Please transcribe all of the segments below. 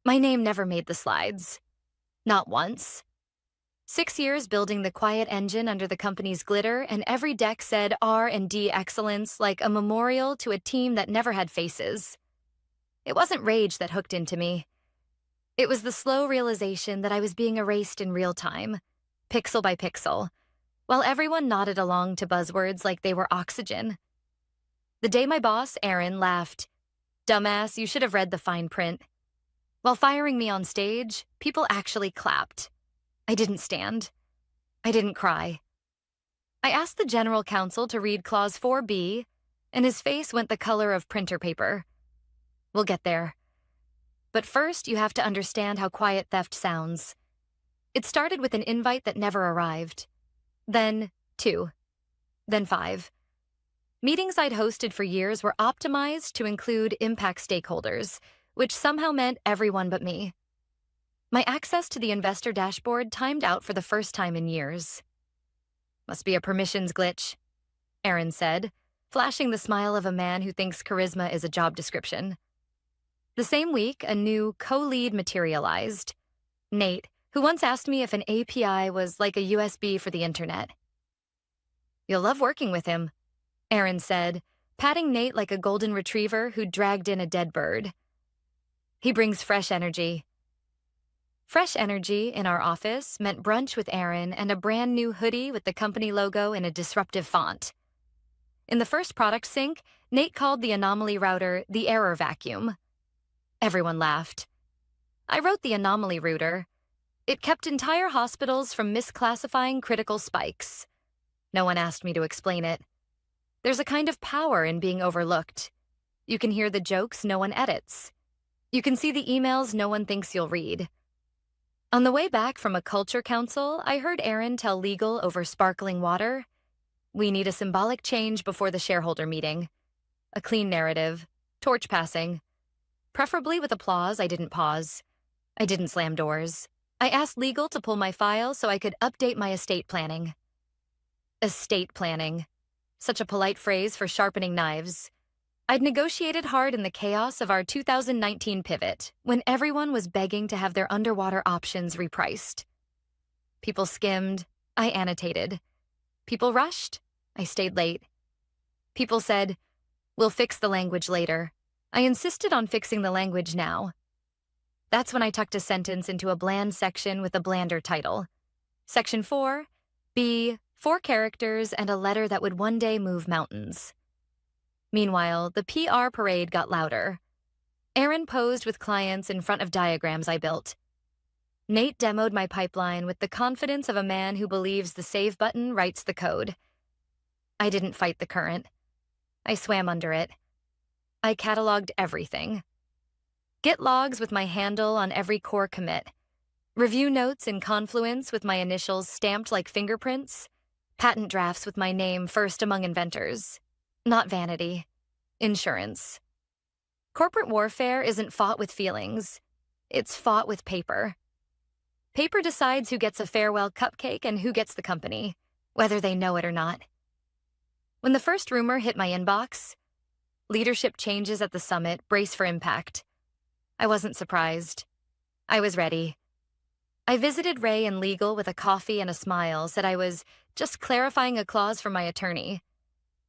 My name never made the slides. Not once. 6 years building the quiet engine under the company's glitter, and every deck said R&D excellence like a memorial to a team that never had faces. It wasn't rage that hooked into me. It was the slow realization that I was being erased in real time, pixel by pixel, while everyone nodded along to buzzwords like they were oxygen. The day my boss, Aaron, laughed, "Dumbass, you should have read the fine print." While firing me on stage, people actually clapped. I didn't stand. I didn't cry. I asked the general counsel to read Clause 4B, and his face went the color of printer paper. We'll get there. But first, you have to understand how quiet theft sounds. It started with an invite that never arrived. Then 2. Then 5. Meetings I'd hosted for years were optimized to include impact stakeholders, which somehow meant everyone but me. My access to the investor dashboard timed out for the first time in years. "Must be a permissions glitch," Aaron said, flashing the smile of a man who thinks charisma is a job description. The same week, a new co-lead materialized. Nate, who once asked me if an API was like a USB for the internet. "You'll love working with him," Aaron said, patting Nate like a golden retriever who dragged in a dead bird. "He brings fresh energy." Fresh energy in our office meant brunch with Aaron and a brand new hoodie with the company logo in a disruptive font. In the first product sync, Nate called the anomaly router the error vacuum. Everyone laughed. I wrote the anomaly router. It kept entire hospitals from misclassifying critical spikes. No one asked me to explain it. There's a kind of power in being overlooked. You can hear the jokes no one edits. You can see the emails no one thinks you'll read. On the way back from a culture council, I heard Aaron tell legal over sparkling water, "We need a symbolic change before the shareholder meeting. A clean narrative, torch passing. Preferably with applause." I didn't pause. I didn't slam doors. I asked legal to pull my file so I could update my estate planning. Estate planning. Such a polite phrase for sharpening knives. I'd negotiated hard in the chaos of our 2019 pivot, when everyone was begging to have their underwater options repriced. People skimmed. I annotated. People rushed. I stayed late. People said, "We'll fix the language later." I insisted on fixing the language now. That's when I tucked a sentence into a bland section with a blander title. Section 4, B, 4 characters and a letter that would one day move mountains. Meanwhile, the PR parade got louder. Aaron posed with clients in front of diagrams I built. Nate demoed my pipeline with the confidence of a man who believes the save button writes the code. I didn't fight the current. I swam under it. I cataloged everything. Git logs with my handle on every core commit. Review notes in Confluence with my initials stamped like fingerprints. Patent drafts with my name first among inventors. Not vanity. Insurance. Corporate warfare isn't fought with feelings. It's fought with paper. Paper decides who gets a farewell cupcake and who gets the company, whether they know it or not. When the first rumor hit my inbox, "Leadership changes at the summit, brace for impact," I wasn't surprised. I was ready. I visited Ray in legal with a coffee and a smile, said I was just clarifying a clause for my attorney.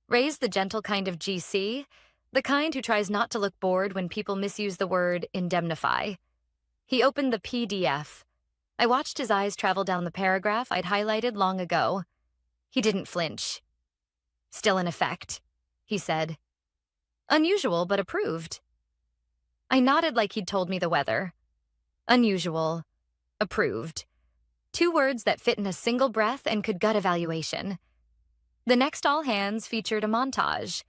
Ray's the gentle kind of GC, the kind who tries not to look bored when people misuse the word indemnify. He opened the PDF. I watched his eyes travel down the paragraph I'd highlighted long ago. He didn't flinch. "Still in effect," he said. "Unusual, but approved." I nodded like he'd told me the weather. Unusual, approved. 2 words that fit in a single breath and could gut evaluation. The next all hands featured a montage.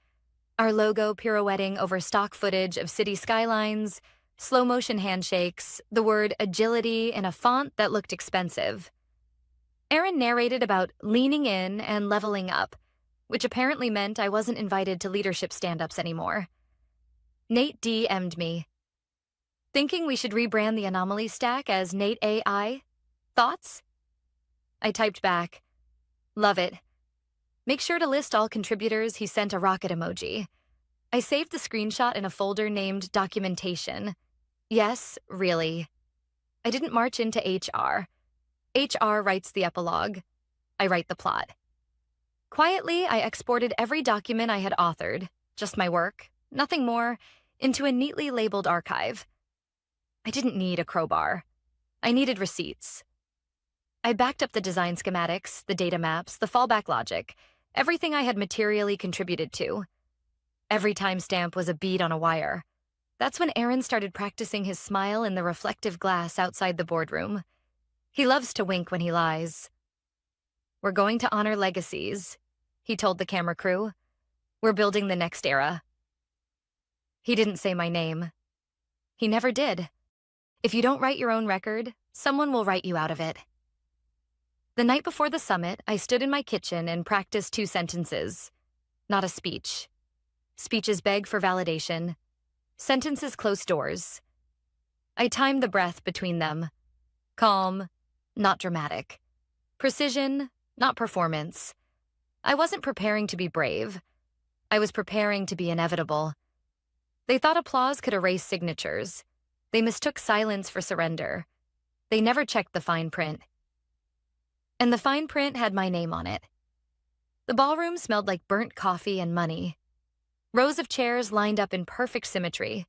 Our logo pirouetting over stock footage of city skylines, slow-motion handshakes, the word agility in a font that looked expensive. Aaron narrated about leaning in and leveling up, which apparently meant I wasn't invited to leadership stand-ups anymore. Nate DM'd me. "Thinking we should rebrand the anomaly stack as Nate AI? Thoughts?" I typed back, "Love it. Make sure to list all contributors." He sent a rocket emoji. I saved the screenshot in a folder named Documentation. Yes, really. I didn't march into HR. HR writes the epilogue. I write the plot. Quietly, I exported every document I had authored, just my work, nothing more, into a neatly labeled archive. I didn't need a crowbar. I needed receipts. I backed up the design schematics, the data maps, the fallback logic, everything I had materially contributed to. Every timestamp was a bead on a wire. That's when Aaron started practicing his smile in the reflective glass outside the boardroom. He loves to wink when he lies. "We're going to honor legacies," he told the camera crew. "We're building the next era." He didn't say my name. He never did. If you don't write your own record, someone will write you out of it. The night before the summit, I stood in my kitchen and practiced 2 sentences. Not a speech. Speeches beg for validation. Sentences close doors. I timed the breath between them. Calm, not dramatic. Precision, not performance. I wasn't preparing to be brave. I was preparing to be inevitable. They thought applause could erase signatures. They mistook silence for surrender. They never checked the fine print. And the fine print had my name on it. The ballroom smelled like burnt coffee and money. Rows of chairs lined up in perfect symmetry.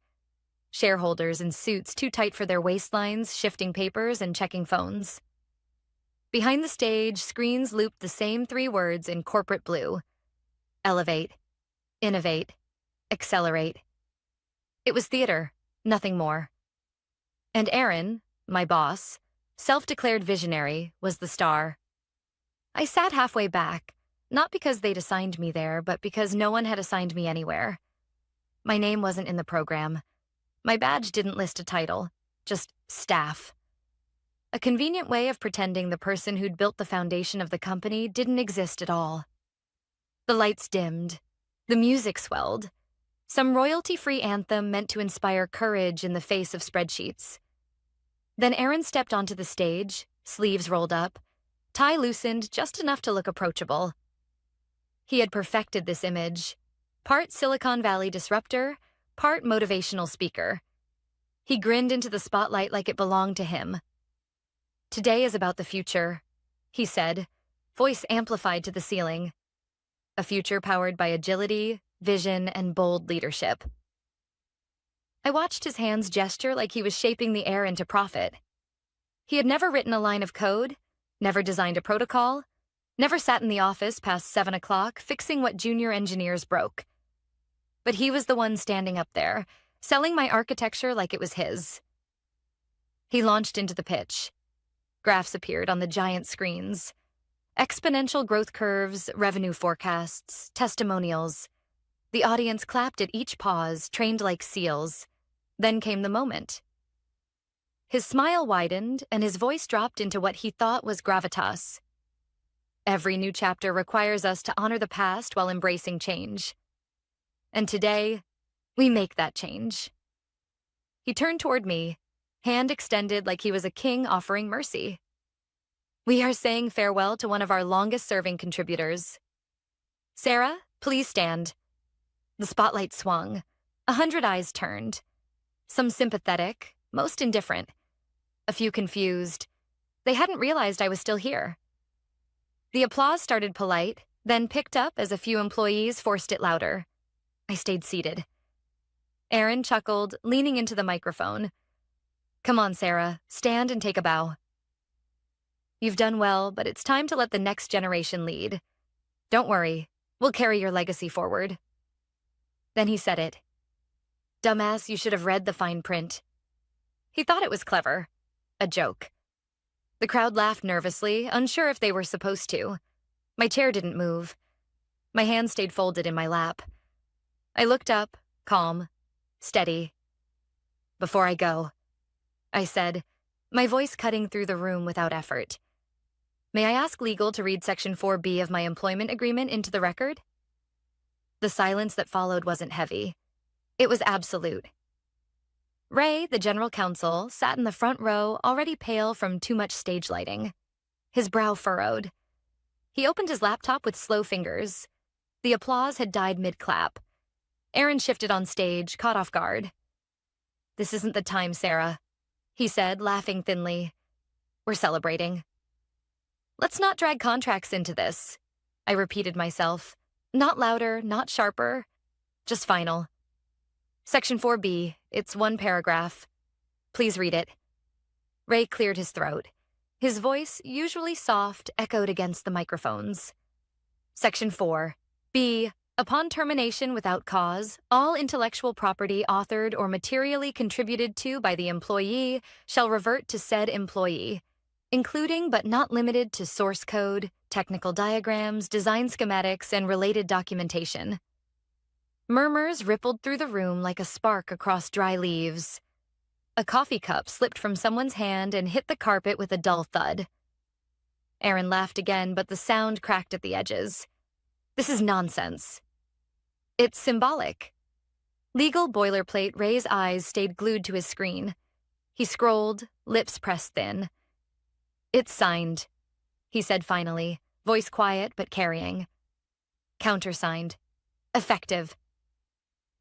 Shareholders in suits too tight for their waistlines, shifting papers and checking phones. Behind the stage, screens looped the same 3 words in corporate blue. Elevate, innovate, accelerate. It was theater, nothing more. And Aaron, my boss, self-declared visionary, was the star. I sat halfway back, not because they'd assigned me there, but because no one had assigned me anywhere. My name wasn't in the program. My badge didn't list a title, just staff. A convenient way of pretending the person who'd built the foundation of the company didn't exist at all. The lights dimmed. The music swelled. Some royalty-free anthem meant to inspire courage in the face of spreadsheets. Then Aaron stepped onto the stage, sleeves rolled up, tie loosened just enough to look approachable. He had perfected this image. Part Silicon Valley disruptor, part motivational speaker. He grinned into the spotlight like it belonged to him. "Today is about the future," he said, voice amplified to the ceiling. "A future powered by agility, vision, and bold leadership." I watched his hands gesture like he was shaping the air into profit. He had never written a line of code, never designed a protocol, never sat in the office past 7 o'clock fixing what junior engineers broke. But he was the one standing up there, selling my architecture like it was his. He launched into the pitch. Graphs appeared on the giant screens. Exponential growth curves, revenue forecasts, testimonials. The audience clapped at each pause, trained like seals. Then came the moment. His smile widened, and his voice dropped into what he thought was gravitas. "Every new chapter requires us to honor the past while embracing change. And today, we make that change." He turned toward me, hand extended like he was a king offering mercy. "We are saying farewell to one of our longest-serving contributors. Sarah, please stand." The spotlight swung. 100 eyes turned. Some sympathetic, most indifferent. A few confused. They hadn't realized I was still here. The applause started polite, then picked up as a few employees forced it louder. I stayed seated. Aaron chuckled, leaning into the microphone. "Come on, Sarah, stand and take a bow. You've done well, but it's time to let the next generation lead. Don't worry, we'll carry your legacy forward." Then he said it. "Dumbass, you should have read the fine print." He thought it was clever. A joke. The crowd laughed nervously, unsure if they were supposed to. My chair didn't move. My hands stayed folded in my lap. I looked up, calm, steady. "Before I go," I said, my voice cutting through the room without effort, "may I ask legal to read Section 4B of my employment agreement into the record?" The silence that followed wasn't heavy. It was absolute. Ray, the general counsel, sat in the front row, already pale from too much stage lighting. His brow furrowed. He opened his laptop with slow fingers. The applause had died mid-clap. Aaron shifted on stage, caught off guard. This isn't the time, Sarah, he said, laughing thinly. We're celebrating. Let's not drag contracts into this, I repeated myself. Not louder, not sharper, just final. Section 4B, it's one paragraph. Please read it. Ray cleared his throat. His voice, usually soft, echoed against the microphones. Section 4. B. Upon termination without cause, all intellectual property authored or materially contributed to by the employee shall revert to said employee, including but not limited to source code, technical diagrams, design schematics, and related documentation. Murmurs rippled through the room like a spark across dry leaves. A coffee cup slipped from someone's hand and hit the carpet with a dull thud. Aaron laughed again, but the sound cracked at the edges. This is nonsense. It's symbolic. Legal boilerplate. Ray's eyes stayed glued to his screen. He scrolled, lips pressed thin. It's signed, he said finally, voice quiet but carrying. Countersigned. Effective.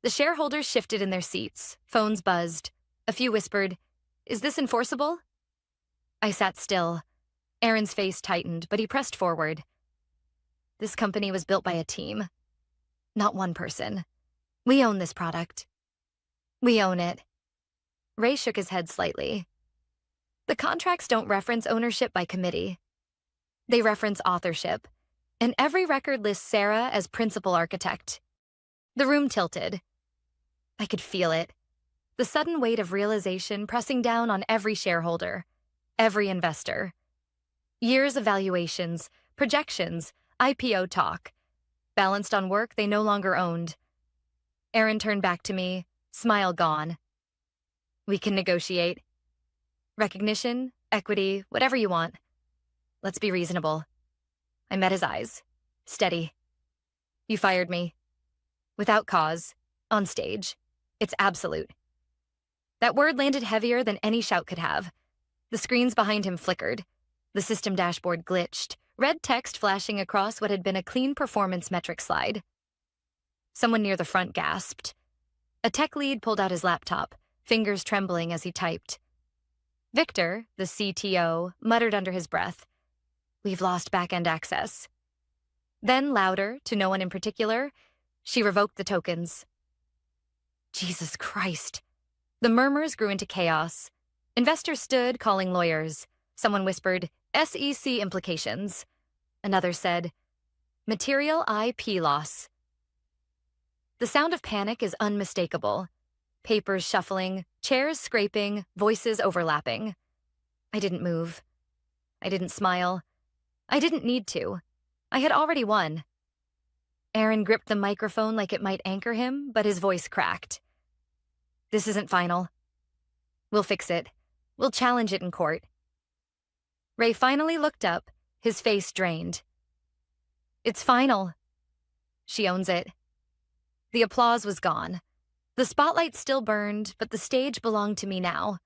The shareholders shifted in their seats. Phones buzzed. A few whispered, "Is this enforceable?" I sat still. Aaron's face tightened, but he pressed forward. This company was built by a team. Not one person. We own this product. We own it. Ray shook his head slightly. The contracts don't reference ownership by committee. They reference authorship, and every record lists Sarah as principal architect. The room tilted. I could feel it. The sudden weight of realization pressing down on every shareholder, every investor. Years of valuations, projections, IPO talk, balanced on work they no longer owned. Aaron turned back to me, smile gone. We can negotiate. Recognition, equity, whatever you want. Let's be reasonable. I met his eyes. Steady. You fired me. Without cause. On stage. It's absolute. That word landed heavier than any shout could have. The screens behind him flickered. The system dashboard glitched, red text flashing across what had been a clean performance metric slide. Someone near the front gasped. A tech lead pulled out his laptop, fingers trembling as he typed. Victor, the CTO, muttered under his breath, "We've lost back-end access." Then, louder, to no one in particular, she revoked the tokens. Jesus Christ. The murmurs grew into chaos. Investors stood, calling lawyers. Someone whispered, SEC implications. Another said, material IP loss. The sound of panic is unmistakable. Papers shuffling, chairs scraping, voices overlapping. I didn't move. I didn't smile. I didn't need to. I had already won. Aaron gripped the microphone like it might anchor him, but his voice cracked. This isn't final. We'll fix it. We'll challenge it in court. Ray finally looked up, his face drained. It's final. She owns it. The applause was gone. The spotlight still burned, but the stage belonged to me now,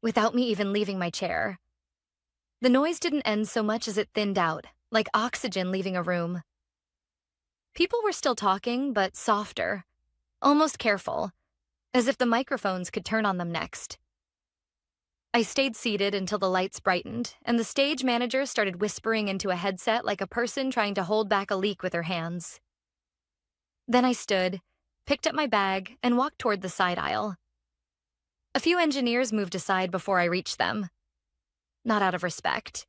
without me even leaving my chair. The noise didn't end so much as it thinned out, like oxygen leaving a room. People were still talking, but softer, almost careful, as if the microphones could turn on them next. I stayed seated until the lights brightened, and the stage manager started whispering into a headset like a person trying to hold back a leak with her hands. Then I stood, picked up my bag, and walked toward the side aisle. A few engineers moved aside before I reached them. Not out of respect,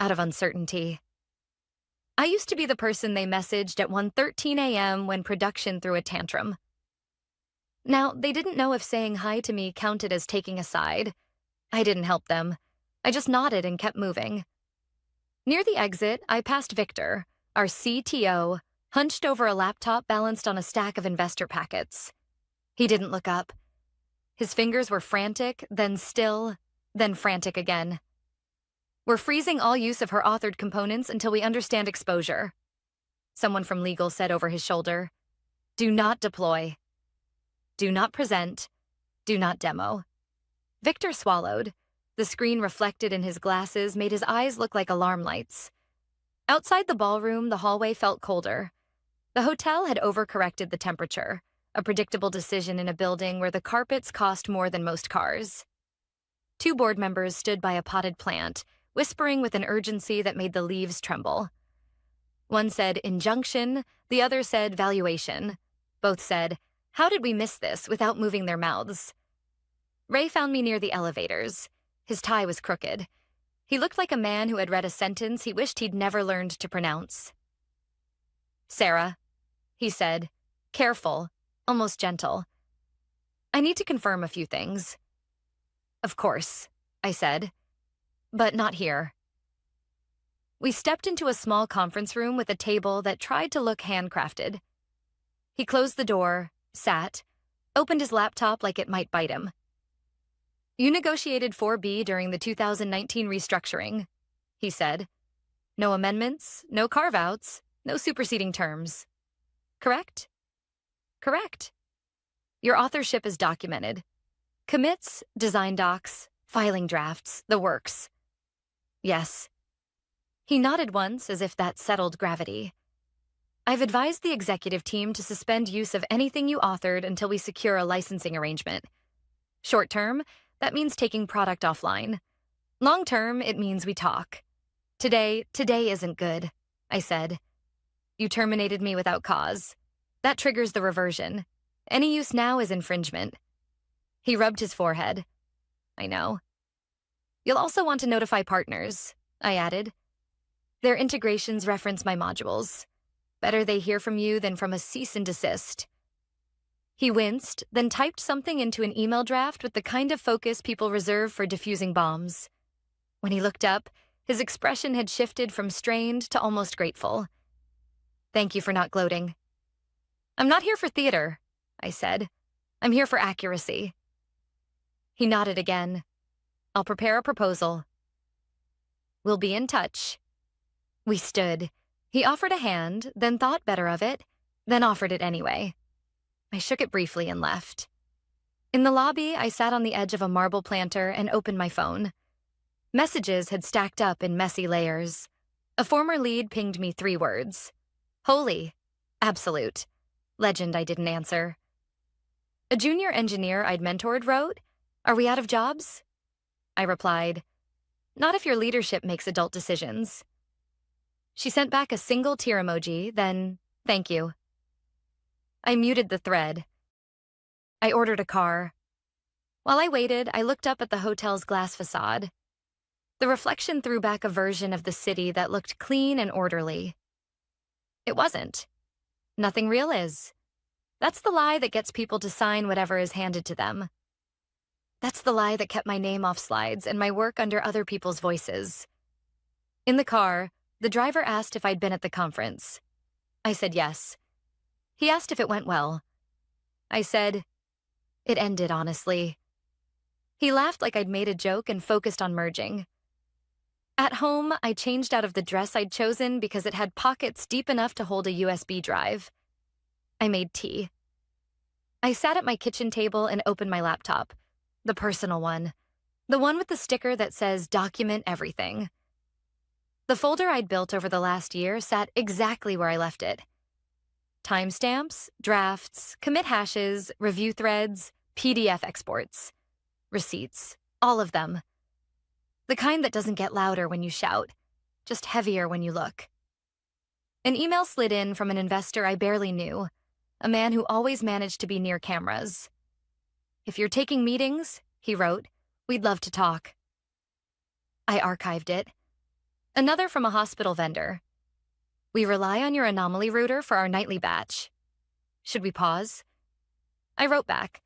out of uncertainty. I used to be the person they messaged at 1:13 a.m. when production threw a tantrum. Now, they didn't know if saying hi to me counted as taking a side. I didn't help them. I just nodded and kept moving. Near the exit, I passed Victor, our CTO, hunched over a laptop balanced on a stack of investor packets. He didn't look up. His fingers were frantic, then still, then frantic again. We're freezing all use of her authored components until we understand exposure. Someone from legal said over his shoulder. Do not deploy. Do not present. Do not demo. Victor swallowed. The screen reflected in his glasses made his eyes look like alarm lights. Outside the ballroom, the hallway felt colder. The hotel had overcorrected the temperature. a predictable decision in a building where the carpets cost more than most cars. Two board members stood by a potted plant, whispering with an urgency that made the leaves tremble. One said injunction, the other said valuation. Both said, "How did we miss this?" without moving their mouths. Ray found me near the elevators. His tie was crooked. He looked like a man who had read a sentence he wished he'd never learned to pronounce. "Sarah," he said, careful, almost gentle. "I need to confirm a few things." "Of course," I said, "but not here." We stepped into a small conference room with a table that tried to look handcrafted. He closed the door, sat, opened his laptop like it might bite him. "You negotiated 4B during the 2019 restructuring," he said. "No amendments, no carve-outs, no superseding terms. Correct?" "Correct. Your authorship is documented. Commits, design docs, filing drafts, the works." "Yes." He nodded once as if that settled gravity. "I've advised the executive team to suspend use of anything you authored until we secure a licensing arrangement. Short term, that means taking product offline. Long term, it means we talk. Today isn't good," I said. "You terminated me without cause. That triggers the reversion. Any use now is infringement." He rubbed his forehead. "I know." "You'll also want to notify partners," I added. "Their integrations reference my modules. Better they hear from you than from a cease and desist." He winced, then typed something into an email draft with the kind of focus people reserve for diffusing bombs. When he looked up, his expression had shifted from strained to almost grateful. "Thank you for not gloating." "I'm not here for theater," I said. "I'm here for accuracy." He nodded again. "I'll prepare a proposal." "We'll be in touch." We stood. He offered a hand, then thought better of it, then offered it anyway. I shook it briefly and left. In the lobby, I sat on the edge of a marble planter and opened my phone. Messages had stacked up in messy layers. A former lead pinged me 3 words. "Holy. Absolute. Legend." I didn't answer. A junior engineer I'd mentored wrote, "Are we out of jobs?" I replied, "Not if your leadership makes adult decisions." She sent back a single tear emoji, then, "Thank you." I muted the thread. I ordered a car. While I waited, I looked up at the hotel's glass facade. The reflection threw back a version of the city that looked clean and orderly. It wasn't. Nothing real is. That's the lie that gets people to sign whatever is handed to them. That's the lie that kept my name off slides and my work under other people's voices. In the car, the driver asked if I'd been at the conference. I said yes. He asked if it went well. I said, "It ended, honestly." He laughed like I'd made a joke and focused on merging. At home, I changed out of the dress I'd chosen because it had pockets deep enough to hold a USB drive. I made tea. I sat at my kitchen table and opened my laptop, the personal one, the one with the sticker that says "Document Everything." The folder I'd built over the last year sat exactly where I left it. Timestamps, drafts, commit hashes, review threads, PDF exports, receipts, all of them. The kind that doesn't get louder when you shout, just heavier when you look. An email slid in from an investor I barely knew, a man who always managed to be near cameras. "If you're taking meetings," he wrote, "we'd love to talk." I archived it. Another from a hospital vendor. "We rely on your anomaly router for our nightly batch. Should we pause?" I wrote back.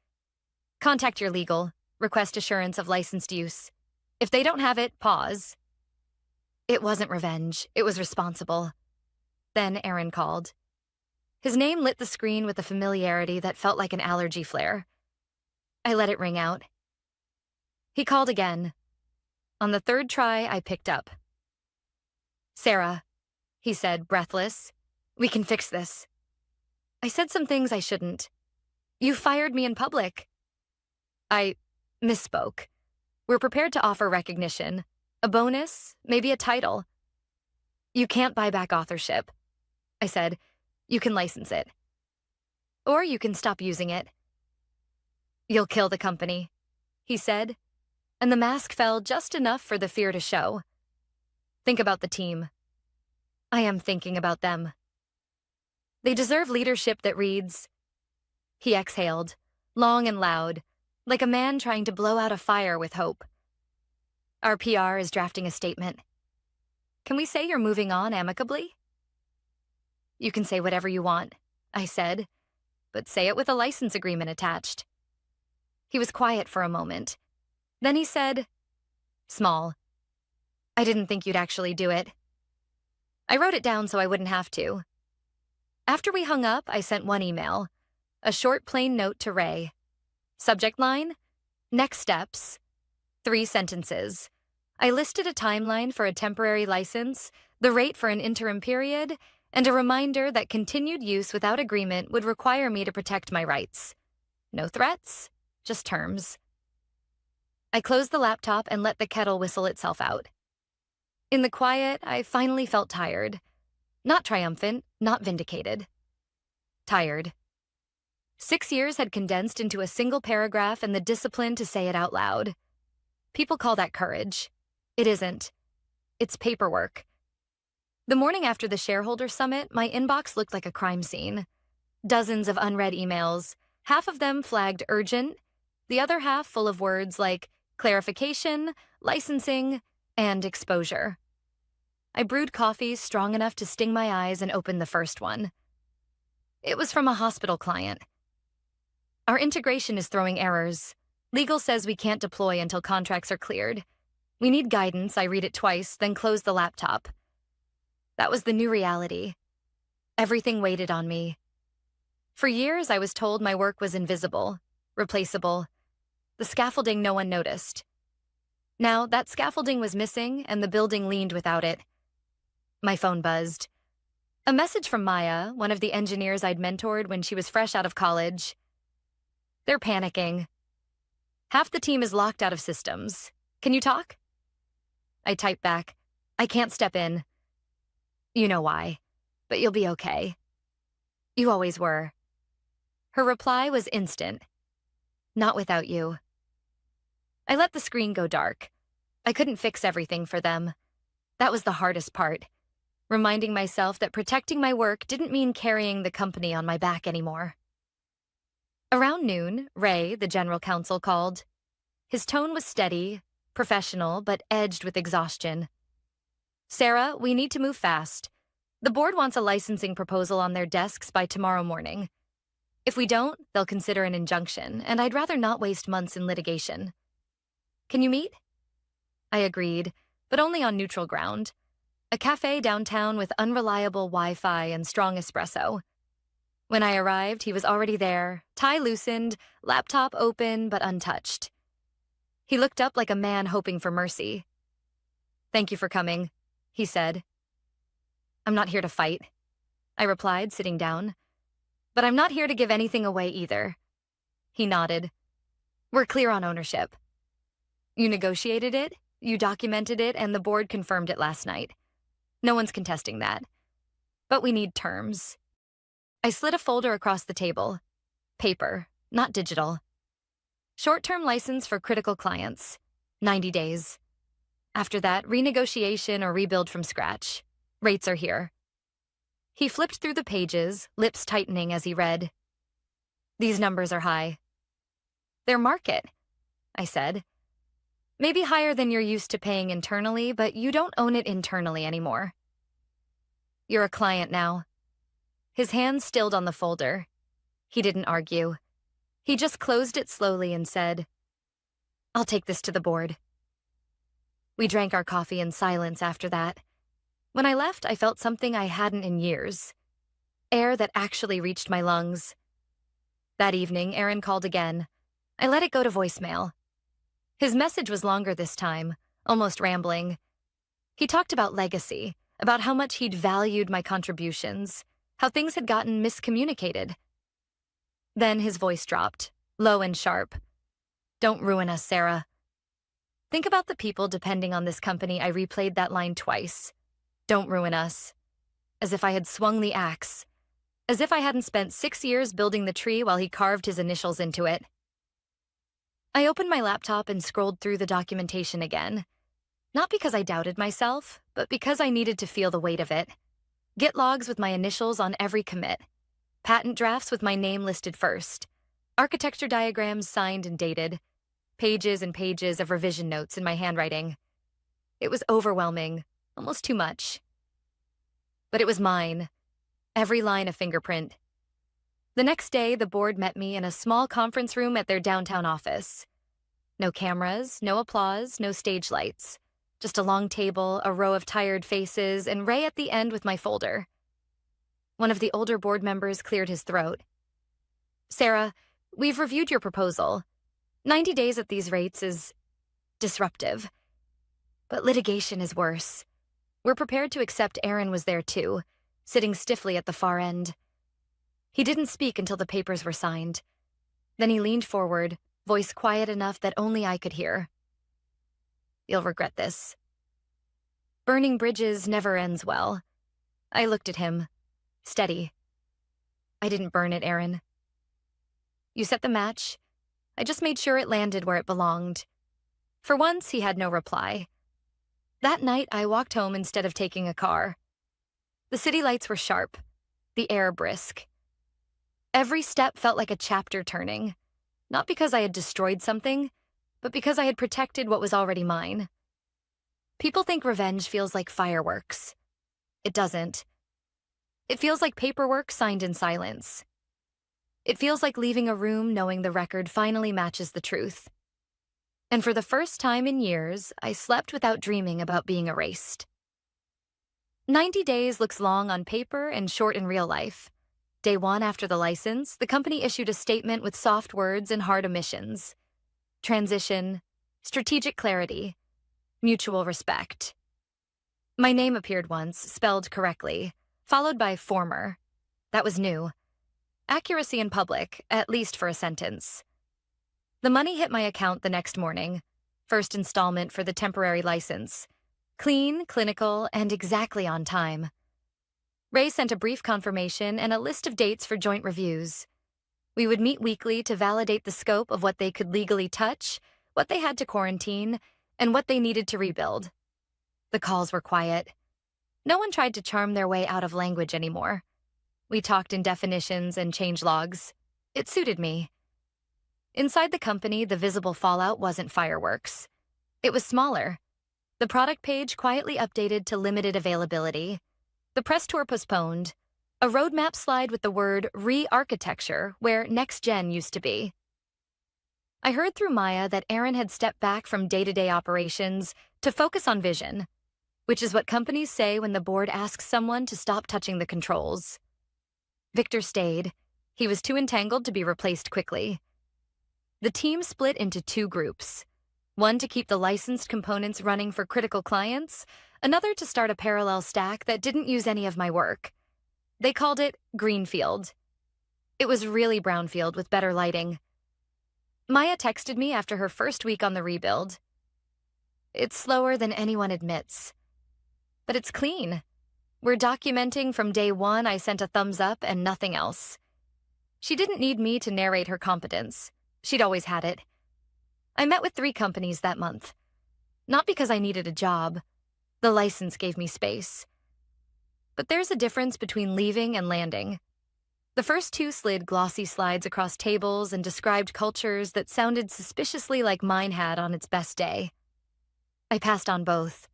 "Contact your legal. Request assurance of licensed use. If they don't have it, pause." It wasn't revenge. It was responsible. Then Aaron called. His name lit the screen with a familiarity that felt like an allergy flare. I let it ring out. He called again. On the 3rd try, I picked up. "Sarah," he said, breathless, "we can fix this." I said some things I shouldn't. "You fired me in public." I misspoke. "We're prepared to offer recognition. A bonus, maybe a title." "You can't buy back authorship." I said, "You can license it." or you can stop using it. You'll kill the company, he said, and the mask fell just enough for the fear to show. Think about the team. I am thinking about them. They deserve leadership that reads. He exhaled, long and loud, like a man trying to blow out a fire with hope. Our PR is drafting a statement. Can we say you're moving on amicably? You can say whatever you want, I said, but say it with a license agreement attached. He was quiet for a moment. Then he said, Small. I didn't think you'd actually do it. I wrote it down so I wouldn't have to. After we hung up, I sent one email, a short plain note to Ray. Subject line, next steps, 3 sentences. I listed a timeline for a temporary license, the rate for an interim period, and a reminder that continued use without agreement would require me to protect my rights. No threats, just terms. I closed the laptop and let the kettle whistle itself out. In the quiet, I finally felt tired. Not triumphant, not vindicated. Tired. 6 years had condensed into a single paragraph and the discipline to say it out loud. People call that courage. It isn't. It's paperwork. The morning after the shareholder summit, my inbox looked like a crime scene. Dozens of unread emails, half of them flagged urgent, the other half full of words like clarification, licensing, and exposure. I brewed coffee strong enough to sting my eyes and opened the first one. It was from a hospital client. Our integration is throwing errors. Legal says we can't deploy until contracts are cleared. We need guidance. I read it twice, then close the laptop. That was the new reality. Everything waited on me. For years, I was told my work was invisible, replaceable, the scaffolding no one noticed. Now, that scaffolding was missing, and the building leaned without it. My phone buzzed. A message from Maya, one of the engineers I'd mentored when she was fresh out of college. They're panicking. Half the team is locked out of systems. Can you talk? I typed back, I can't step in. You know why, but you'll be okay. You always were. Her reply was instant. Not without you. I let the screen go dark. I couldn't fix everything for them. That was the hardest part. Reminding myself that protecting my work didn't mean carrying the company on my back anymore. Around noon, Ray, the general counsel, called. His tone was steady, professional, but edged with exhaustion. Sarah, we need to move fast. The board wants a licensing proposal on their desks by tomorrow morning. If we don't, they'll consider an injunction, and I'd rather not waste months in litigation. Can you meet? I agreed, but only on neutral ground. A cafe downtown with unreliable Wi-Fi and strong espresso. When I arrived, he was already there, tie loosened, laptop open but untouched. He looked up like a man hoping for mercy. Thank you for coming, he said. I'm not here to fight, I replied, sitting down. But I'm not here to give anything away either. He nodded. We're clear on ownership. You negotiated it, you documented it, and the board confirmed it last night. No one's contesting that. But we need terms. I slid a folder across the table. Paper, not digital. Short-term license for critical clients. 90 days. After that, renegotiation or rebuild from scratch. Rates are here. He flipped through the pages, lips tightening as he read. These numbers are high. They're market, I said. Maybe higher than you're used to paying internally, but you don't own it internally anymore. You're a client now. His hand stilled on the folder. He didn't argue. He just closed it slowly and said, I'll take this to the board. We drank our coffee in silence after that. When I left, I felt something I hadn't in years. Air that actually reached my lungs. That evening, Aaron called again. I let it go to voicemail. His message was longer this time, almost rambling. He talked about legacy, about how much he'd valued my contributions, how things had gotten miscommunicated. Then his voice dropped, low and sharp. Don't ruin us, Sarah. Think about the people depending on this company. I replayed that line twice. Don't ruin us. As if I had swung the axe. as if I hadn't spent 6 years building the tree while he carved his initials into it. I opened my laptop and scrolled through the documentation again. Not because I doubted myself, but because I needed to feel the weight of it. Git logs with my initials on every commit. Patent drafts with my name listed first. Architecture diagrams signed and dated. Pages and pages of revision notes in my handwriting. It was overwhelming, almost too much. But it was mine. Every line a fingerprint. The next day, the board met me in a small conference room at their downtown office. No cameras, no applause, no stage lights. Just a long table, a row of tired faces, and Ray at the end with my folder. One of the older board members cleared his throat. "Sarah, we've reviewed your proposal. 90 days at these rates is disruptive. But litigation is worse. We're prepared to accept Aaron was there too, sitting stiffly at the far end. He didn't speak until the papers were signed. Then he leaned forward, voice quiet enough that only I could hear. You'll regret this. Burning bridges never ends well. I looked at him, steady. I didn't burn it, Aaron. You set the match. I just made sure it landed where it belonged. For once, he had no reply. That night, I walked home instead of taking a car. The city lights were sharp, the air brisk. Every step felt like a chapter turning, not because I had destroyed something, but because I had protected what was already mine. People think revenge feels like fireworks. It doesn't. It feels like paperwork signed in silence. It feels like leaving a room knowing the record finally matches the truth. And for the first time in years, I slept without dreaming about being erased. 90 days looks long on paper and short in real life. Day one after the license, the company issued a statement with soft words and hard omissions. Transition, strategic clarity, mutual respect. My name appeared once, spelled correctly, followed by former. That was new. Accuracy in public, at least for a sentence. The money hit my account the next morning. First installment for the temporary license. Clean, clinical, and exactly on time. Ray sent a brief confirmation and a list of dates for joint reviews. We would meet weekly to validate the scope of what they could legally touch, what they had to quarantine, and what they needed to rebuild. The calls were quiet. No one tried to charm their way out of language anymore. We talked in definitions and changelogs. It suited me. Inside the company, the visible fallout wasn't fireworks. It was smaller. The product page quietly updated to limited availability. The press tour postponed. A roadmap slide with the word re-architecture where next gen used to be. I heard through Maya that Aaron had stepped back from day-to-day operations to focus on vision, which is what companies say when the board asks someone to stop touching the controls. Victor stayed. He was too entangled to be replaced quickly. The team split into two groups. One to keep the licensed components running for critical clients, another to start a parallel stack that didn't use any of my work. They called it Greenfield. It was really brownfield with better lighting. Maya texted me after her first week on the rebuild. It's slower than anyone admits. But it's clean. We're documenting from day one I sent a thumbs up and nothing else. She didn't need me to narrate her competence. She'd always had it. I met with 3 companies that month. Not because I needed a job. The license gave me space. But there's a difference between leaving and landing. The first 2 slid glossy slides across tables and described cultures that sounded suspiciously like mine had on its best day. I passed on both.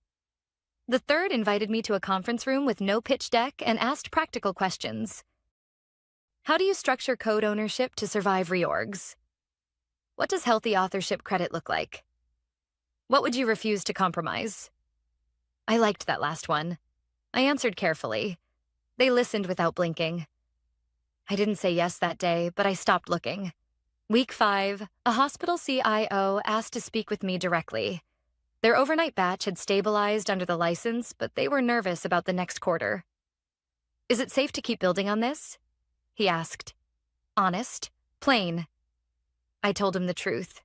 The third invited me to a conference room with no pitch deck and asked practical questions. How do you structure code ownership to survive reorgs? What does healthy authorship credit look like? What would you refuse to compromise? I liked that last one. I answered carefully. They listened without blinking. I didn't say yes that day, but I stopped looking. Week 5, a hospital CIO asked to speak with me directly. Their overnight batch had stabilized under the license, but they were nervous about the next quarter. Is it safe to keep building on this? He asked. Honest, plain. I told him the truth.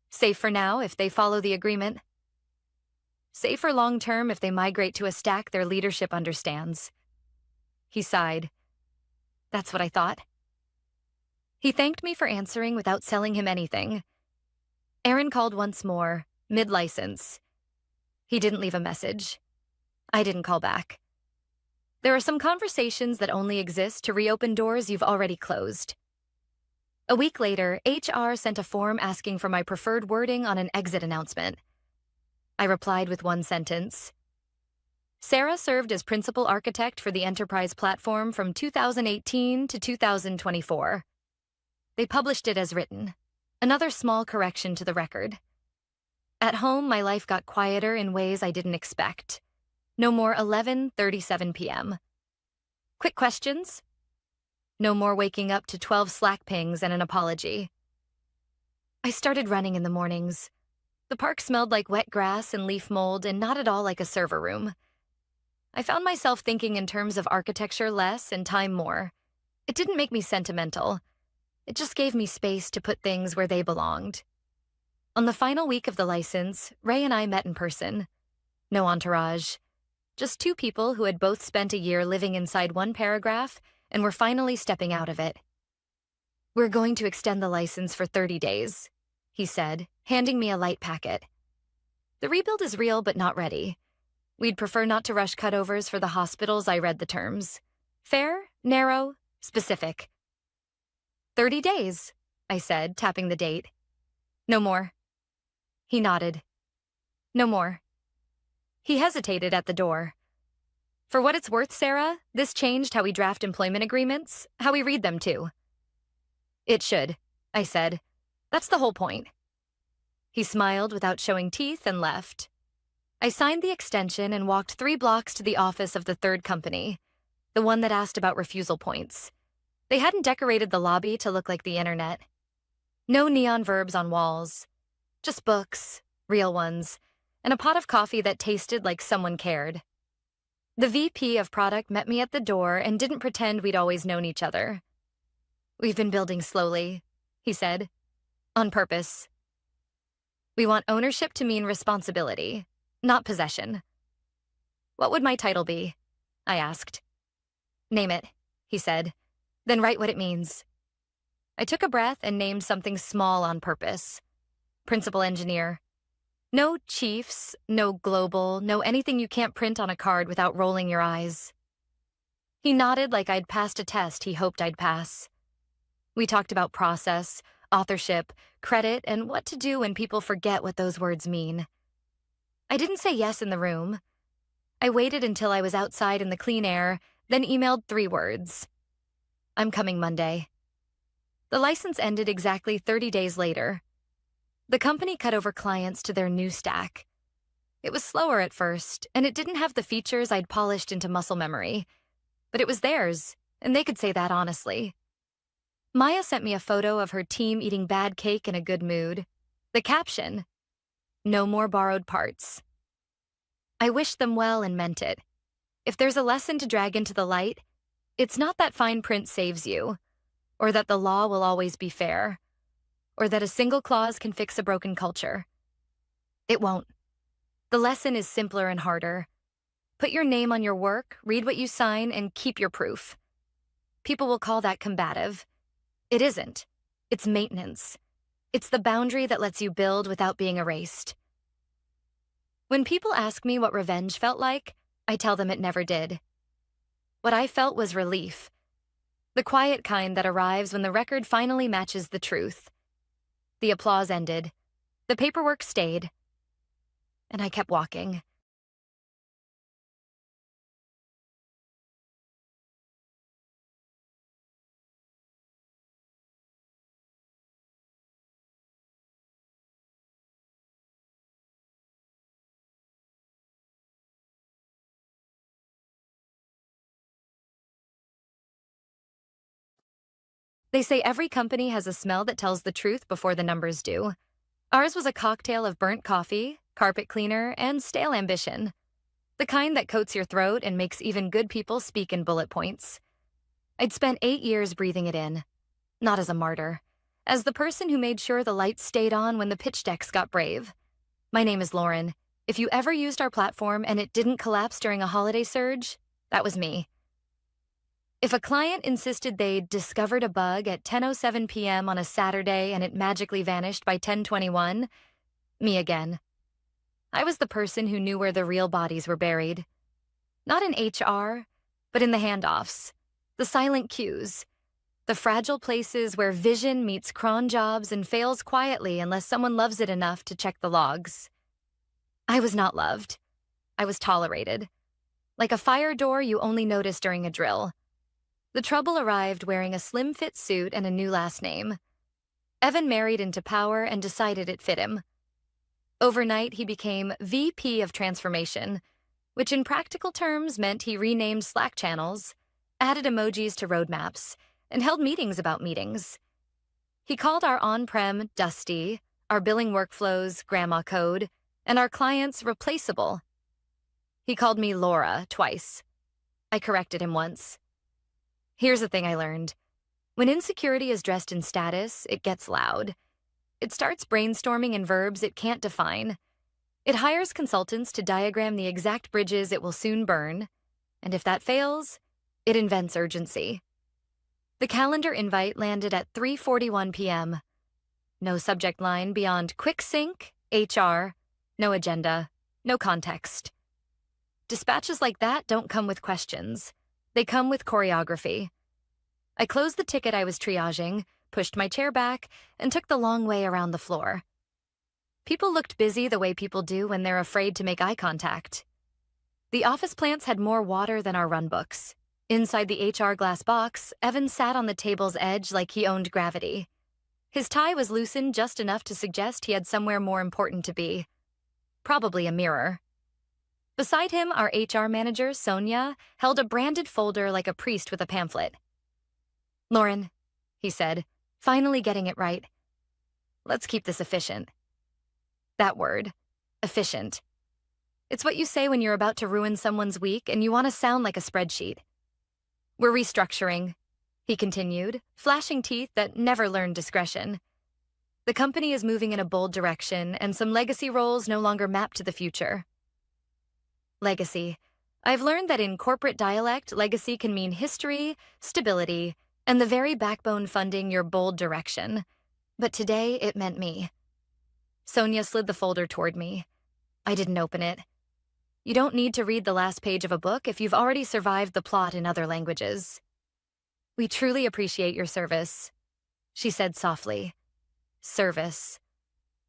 Safe for now if they follow the agreement. Safer long-term if they migrate to a stack their leadership understands. He sighed. That's what I thought. He thanked me for answering without selling him anything. Aaron called once more, mid-license. He didn't leave a message. I didn't call back. There are some conversations that only exist to reopen doors you've already closed. A week later, HR sent a form asking for my preferred wording on an exit announcement. I replied with one sentence. Sarah served as principal architect for the enterprise platform from 2018 to 2024. They published it as written. Another small correction to the record. At home, my life got quieter in ways I didn't expect. No more 11:37 p.m. Quick questions? No more waking up to 12 Slack pings and an apology. I started running in the mornings. The park smelled like wet grass and leaf mold and not at all like a server room. I found myself thinking in terms of architecture less and time more. It didn't make me sentimental. It just gave me space to put things where they belonged. On the final week of the license, Ray and I met in person. No entourage. Just two people who had both spent a year living inside one paragraph and were finally stepping out of it. We're going to extend the license for 30 days, he said, handing me a light packet. The rebuild is real but not ready. We'd prefer not to rush cutovers for the hospitals. I read the terms. Fair, narrow, specific. 30 days, I said, tapping the date. No more. He nodded. No more. He hesitated at the door. For what it's worth, Sarah, this changed how we draft employment agreements, how we read them too. It should, I said. That's the whole point. He smiled without showing teeth and left. I signed the extension and walked 3 blocks to the office of the third company, the one that asked about refusal points. They hadn't decorated the lobby to look like the internet. No neon verbs on walls. Just books, real ones, and a pot of coffee that tasted like someone cared. The VP of product met me at the door and didn't pretend we'd always known each other. We've been building slowly, he said, on purpose. We want ownership to mean responsibility, not possession. What would my title be? I asked. Name it, he said, then write what it means. I took a breath and named something small on purpose. Principal engineer. No chiefs, no global, no anything you can't print on a card without rolling your eyes. He nodded like I'd passed a test he hoped I'd pass. We talked about process, authorship, credit, and what to do when people forget what those words mean. I didn't say yes in the room. I waited until I was outside in the clean air, then emailed 3 words. I'm coming Monday. The license ended exactly 30 days later. The company cut over clients to their new stack. It was slower at first, and it didn't have the features I'd polished into muscle memory. But it was theirs, and they could say that honestly. Maya sent me a photo of her team eating bad cake in a good mood. The caption, no more borrowed parts. I wished them well and meant it. If there's a lesson to drag into the light, it's not that fine print saves you, or that the law will always be fair, or that a single clause can fix a broken culture. It won't. The lesson is simpler and harder. Put your name on your work, read what you sign, and keep your proof. People will call that combative. It isn't. It's maintenance. It's the boundary that lets you build without being erased. When people ask me what revenge felt like, I tell them it never did. What I felt was relief. The quiet kind that arrives when the record finally matches the truth. The applause ended. The paperwork stayed. And I kept walking. They say every company has a smell that tells the truth before the numbers do. Ours was a cocktail of burnt coffee, carpet cleaner, and stale ambition. The kind that coats your throat and makes even good people speak in bullet points. I'd spent 8 years breathing it in. Not as a martyr. As the person who made sure the lights stayed on when the pitch decks got brave. My name is Lauren. If you ever used our platform and it didn't collapse during a holiday surge, that was me. If a client insisted they discovered a bug at 10:07 p.m. on a Saturday and it magically vanished by 10:21, me again. I was the person who knew where the real bodies were buried. Not in HR, but in the handoffs, the silent cues, the fragile places where vision meets cron jobs and fails quietly unless someone loves it enough to check the logs. I was not loved. I was tolerated. Like a fire door you only notice during a drill. The trouble arrived wearing a slim-fit suit and a new last name. Evan married into power and decided it fit him. Overnight, he became VP of Transformation, which in practical terms meant he renamed Slack channels, added emojis to roadmaps, and held meetings about meetings. He called our on-prem Dusty, our billing workflows Grandma Code, and our clients Replaceable. He called me Laura twice. I corrected him once. Here's the thing I learned. When insecurity is dressed in status, it gets loud. It starts brainstorming in verbs it can't define. It hires consultants to diagram the exact bridges it will soon burn, and if that fails, it invents urgency. The calendar invite landed at 3:41 p.m. No subject line beyond quick sync, HR, no agenda, no context. Dispatches like that don't come with questions. They come with choreography. I closed the ticket I was triaging, pushed my chair back, and took the long way around the floor. People looked busy the way people do when they're afraid to make eye contact. The office plants had more water than our runbooks. Inside the HR glass box, Evan sat on the table's edge like he owned gravity. His tie was loosened just enough to suggest he had somewhere more important to be. Probably a mirror. Beside him, our HR manager, Sonia, held a branded folder like a priest with a pamphlet. "Lauren," he said, finally getting it right. "Let's keep this efficient." That word, efficient. It's what you say when you're about to ruin someone's week and you want to sound like a spreadsheet. "We're restructuring," he continued, flashing teeth that never learned discretion. "The company is moving in a bold direction, and some legacy roles no longer map to the future." Legacy. I've learned that in corporate dialect, legacy can mean history, stability, and the very backbone funding your bold direction. But today, it meant me. Sonia slid the folder toward me. I didn't open it. You don't need to read the last page of a book if you've already survived the plot in other languages. "We truly appreciate your service," she said softly. Service.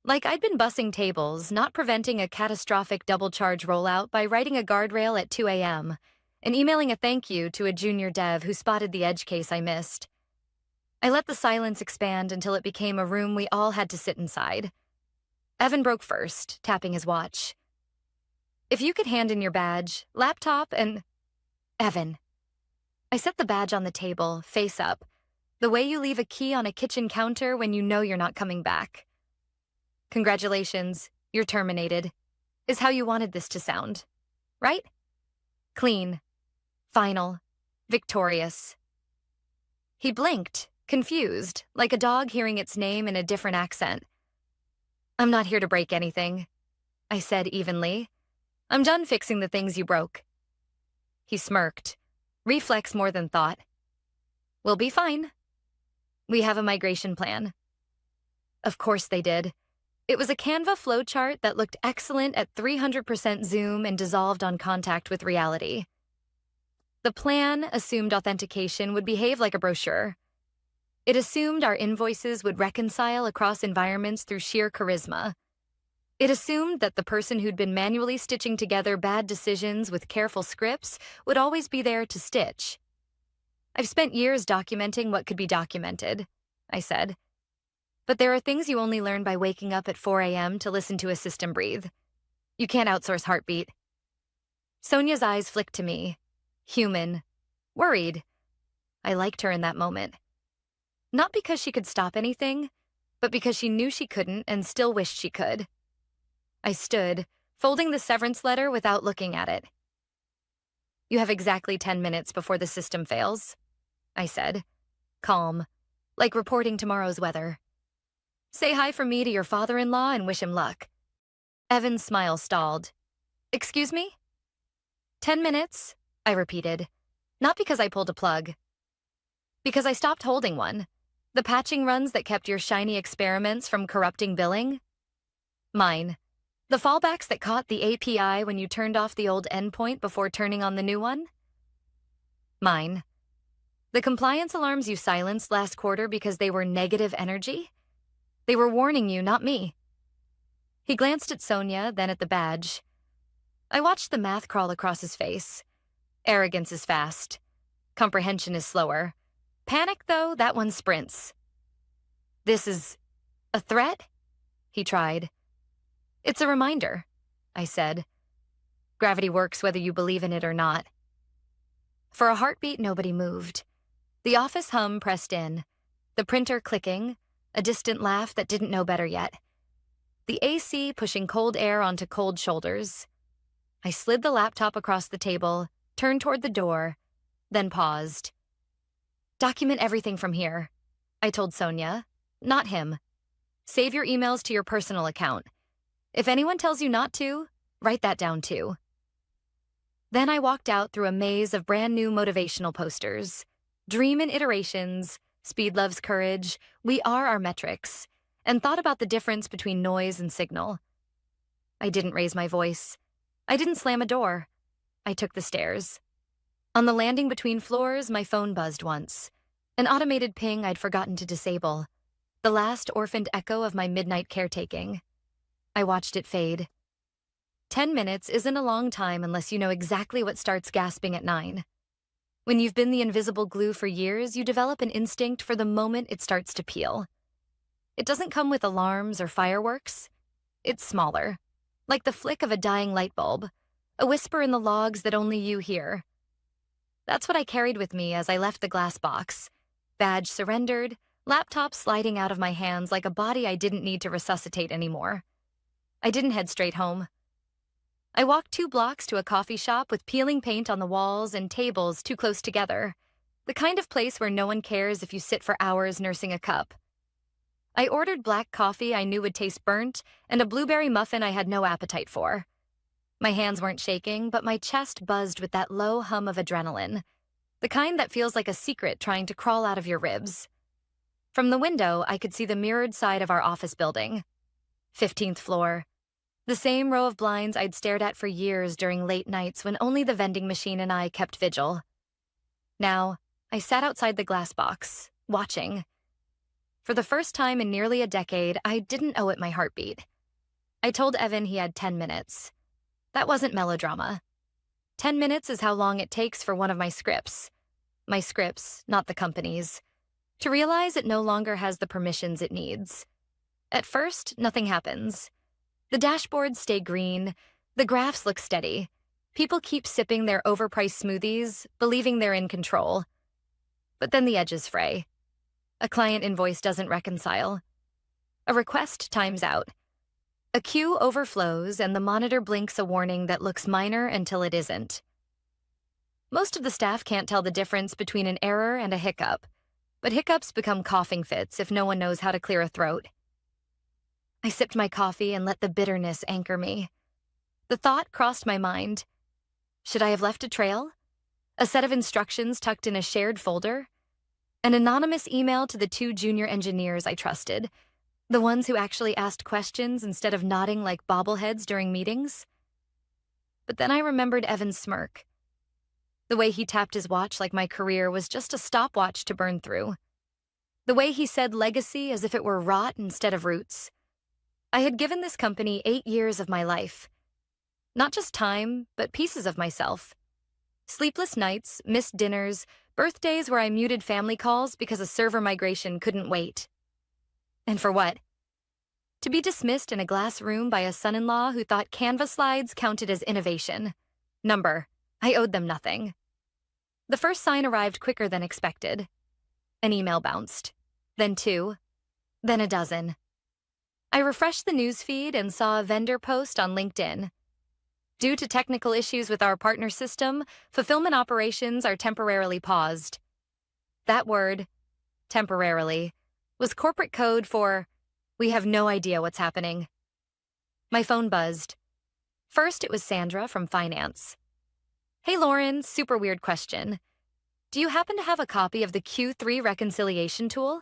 Like I'd been bussing tables, not preventing a catastrophic double charge rollout by writing a guardrail at 2 a.m. and emailing a thank you to a junior dev who spotted the edge case I missed. I let the silence expand until it became a room we all had to sit inside. Evan broke first, tapping his watch. "If you could hand in your badge, laptop, and—" "Evan." I set the badge on the table, face up, the way you leave a key on a kitchen counter when you know you're not coming back. "Congratulations, you're terminated," is how you wanted this to sound, right? Clean, final, victorious. He blinked, confused, like a dog hearing its name in a different accent. "I'm not here to break anything," I said evenly. "I'm done fixing the things you broke." He smirked, reflex more than thought. "We'll be fine. We have a migration plan." Of course they did. It was a Canva flowchart that looked excellent at 300% zoom and dissolved on contact with reality. The plan assumed authentication would behave like a brochure. It assumed our invoices would reconcile across environments through sheer charisma. It assumed that the person who'd been manually stitching together bad decisions with careful scripts would always be there to stitch. "I've spent years documenting what could be documented," I said. "But there are things you only learn by waking up at 4 a.m. to listen to a system breathe. You can't outsource heartbeat." Sonia's eyes flicked to me. Human. Worried. I liked her in that moment. Not because she could stop anything, but because she knew she couldn't and still wished she could. I stood, folding the severance letter without looking at it. "You have exactly 10 minutes before the system fails," I said, calm, like reporting tomorrow's weather. "Say hi from me to your father-in-law and wish him luck." Evan's smile stalled. "Excuse me?" 10 minutes, I repeated. Not because I pulled a plug. Because I stopped holding one. The patching runs that kept your shiny experiments from corrupting billing? Mine. The fallbacks that caught the API when you turned off the old endpoint before turning on the new one? Mine. The compliance alarms you silenced last quarter because they were negative energy? They were warning you, not me. He glanced at Sonia, then at the badge. I watched the math crawl across his face. Arrogance is fast. Comprehension is slower. Panic, though, that one sprints. This is a threat? He tried. It's a reminder, I said. Gravity works whether you believe in it or not. For a heartbeat, nobody moved. The office hum pressed in, the printer clicking, a distant laugh that didn't know better yet. The AC pushing cold air onto cold shoulders. I slid the laptop across the table, turned toward the door, then paused. Document everything from here, I told Sonia, not him. Save your emails to your personal account. If anyone tells you not to, write that down too. Then I walked out through a maze of brand new motivational posters. Dream in iterations, speed loves courage, we are our metrics, and thought about the difference between noise and signal. I didn't raise my voice. I didn't slam a door. I took the stairs. On the landing between floors, my phone buzzed once. An automated ping I'd forgotten to disable. The last orphaned echo of my midnight caretaking. I watched it fade. 10 minutes isn't a long time unless you know exactly what starts gasping at 9. When you've been the invisible glue for years, you develop an instinct for the moment it starts to peel. It doesn't come with alarms or fireworks. It's smaller, like the flick of a dying light bulb, a whisper in the logs that only you hear. That's what I carried with me as I left the glass box. Badge surrendered, laptop sliding out of my hands like a body I didn't need to resuscitate anymore. I didn't head straight home. I walked 2 blocks to a coffee shop with peeling paint on the walls and tables too close together, the kind of place where no one cares if you sit for hours nursing a cup. I ordered black coffee I knew would taste burnt and a blueberry muffin I had no appetite for. My hands weren't shaking, but my chest buzzed with that low hum of adrenaline, the kind that feels like a secret trying to crawl out of your ribs. From the window, I could see the mirrored side of our office building. 15th floor. The same row of blinds I'd stared at for years during late nights when only the vending machine and I kept vigil. Now, I sat outside the glass box, watching. For the first time in nearly a decade, I didn't owe it my heartbeat. I told Evan he had 10 minutes. That wasn't melodrama. 10 minutes is how long it takes for one of my scripts. My scripts, not the company's. To realize it no longer has the permissions it needs. At first, nothing happens. The dashboards stay green, the graphs look steady. People keep sipping their overpriced smoothies, believing they're in control. But then the edges fray. A client invoice doesn't reconcile. A request times out. A queue overflows and the monitor blinks a warning that looks minor until it isn't. Most of the staff can't tell the difference between an error and a hiccup, but hiccups become coughing fits if no one knows how to clear a throat. I sipped my coffee and let the bitterness anchor me. The thought crossed my mind. Should I have left a trail? A set of instructions tucked in a shared folder? An anonymous email to the 2 junior engineers I trusted, the ones who actually asked questions instead of nodding like bobbleheads during meetings? But then I remembered Evan's smirk. The way he tapped his watch like my career was just a stopwatch to burn through. The way he said legacy as if it were rot instead of roots. I had given this company 8 years of my life. Not just time, but pieces of myself. Sleepless nights, missed dinners, birthdays where I muted family calls because a server migration couldn't wait. And for what? To be dismissed in a glass room by a son-in-law who thought Canva slides counted as innovation. Number, I owed them nothing. The first sign arrived quicker than expected. An email bounced, then 2, then a dozen. I refreshed the news feed and saw a vendor post on LinkedIn. Due to technical issues with our partner system, fulfillment operations are temporarily paused. That word, temporarily, was corporate code for, we have no idea what's happening. My phone buzzed. First, it was Sandra from finance. Hey, Lauren, super weird question. Do you happen to have a copy of the Q3 reconciliation tool?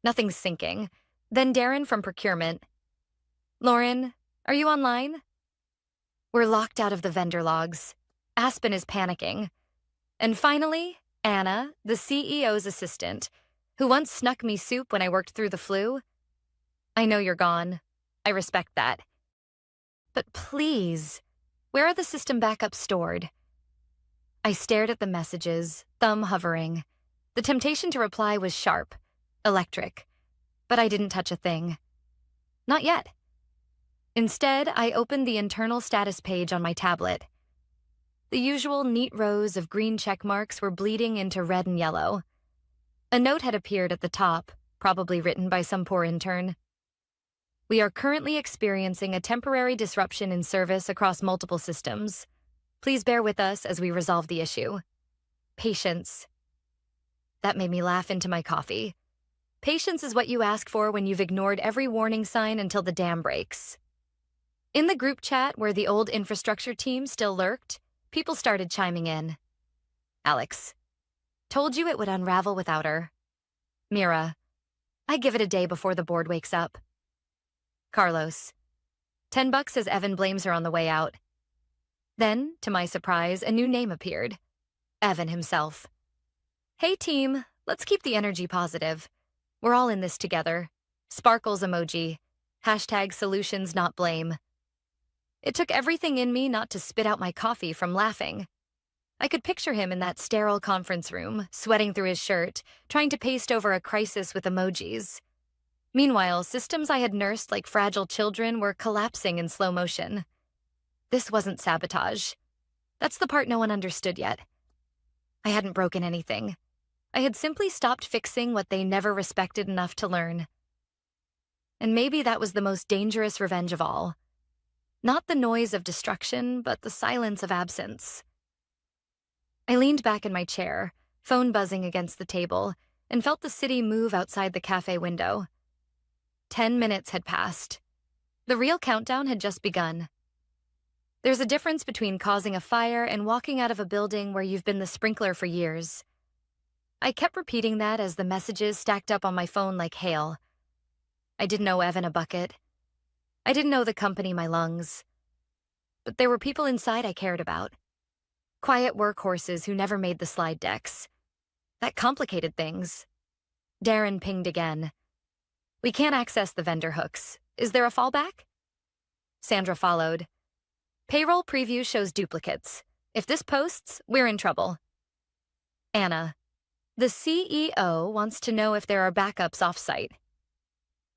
Nothing's syncing. Then Darren from procurement. Lauren, are you online? We're locked out of the vendor logs. Aspen is panicking. And finally, Anna, the CEO's assistant, who once snuck me soup when I worked through the flu. I know you're gone. I respect that. But please, where are the system backups stored? I stared at the messages, thumb hovering. The temptation to reply was sharp, electric, but I didn't touch a thing. Not yet. Instead, I opened the internal status page on my tablet. The usual neat rows of green check marks were bleeding into red and yellow. A note had appeared at the top, probably written by some poor intern. We are currently experiencing a temporary disruption in service across multiple systems. Please bear with us as we resolve the issue. Patience. That made me laugh into my coffee. Patience is what you ask for when you've ignored every warning sign until the dam breaks. In the group chat where the old infrastructure team still lurked, people started chiming in. Alex. Told you it would unravel without her. Mira. I give it a day before the board wakes up. Carlos. $10 as Evan blames her on the way out. Then, to my surprise, a new name appeared. Evan himself. Hey team, let's keep the energy positive. We're all in this together. Sparkles emoji. Hashtag solutions not blame. It took everything in me not to spit out my coffee from laughing. I could picture him in that sterile conference room, sweating through his shirt, trying to paste over a crisis with emojis. Meanwhile, systems I had nursed like fragile children were collapsing in slow motion. This wasn't sabotage. That's the part no one understood yet. I hadn't broken anything. I had simply stopped fixing what they never respected enough to learn. And maybe that was the most dangerous revenge of all. Not the noise of destruction, but the silence of absence. I leaned back in my chair, phone buzzing against the table, and felt the city move outside the cafe window. 10 minutes had passed. The real countdown had just begun. There's a difference between causing a fire and walking out of a building where you've been the sprinkler for years. I kept repeating that as the messages stacked up on my phone like hail. I didn't owe Evan a bucket. I didn't owe the company my lungs. But there were people inside I cared about. Quiet workhorses who never made the slide decks. That complicated things. Darren pinged again. We can't access the vendor hooks. Is there a fallback? Sandra followed. Payroll preview shows duplicates. If this posts, we're in trouble. Anna. The CEO wants to know if there are backups off-site.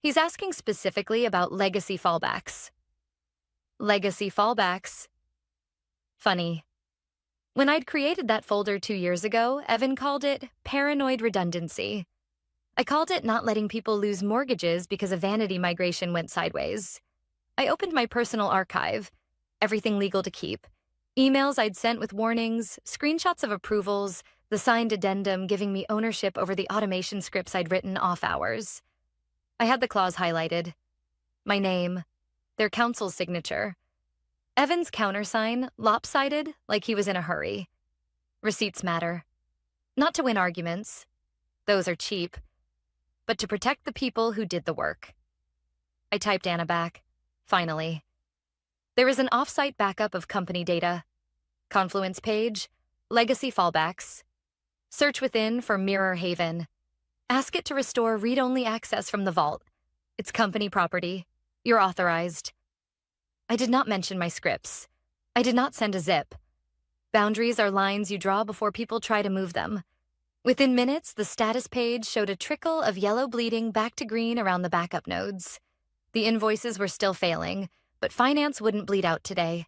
He's asking specifically about legacy fallbacks. Legacy fallbacks. Funny. When I'd created that folder 2 years ago, Evan called it paranoid redundancy. I called it not letting people lose mortgages because a vanity migration went sideways. I opened my personal archive, everything legal to keep. Emails I'd sent with warnings, screenshots of approvals, the signed addendum giving me ownership over the automation scripts I'd written off hours. I had the clause highlighted. My name, their counsel's signature. Evan's countersign, lopsided, like he was in a hurry. Receipts matter. Not to win arguments. Those are cheap. But to protect the people who did the work. I typed Anna back. Finally. There is an off-site backup of company data. Confluence page. Legacy fallbacks. Search within for Mirror Haven. Ask it to restore read-only access from the vault. It's company property. You're authorized. I did not mention my scripts. I did not send a zip. Boundaries are lines you draw before people try to move them. Within minutes, the status page showed a trickle of yellow bleeding back to green around the backup nodes. The invoices were still failing, but finance wouldn't bleed out today.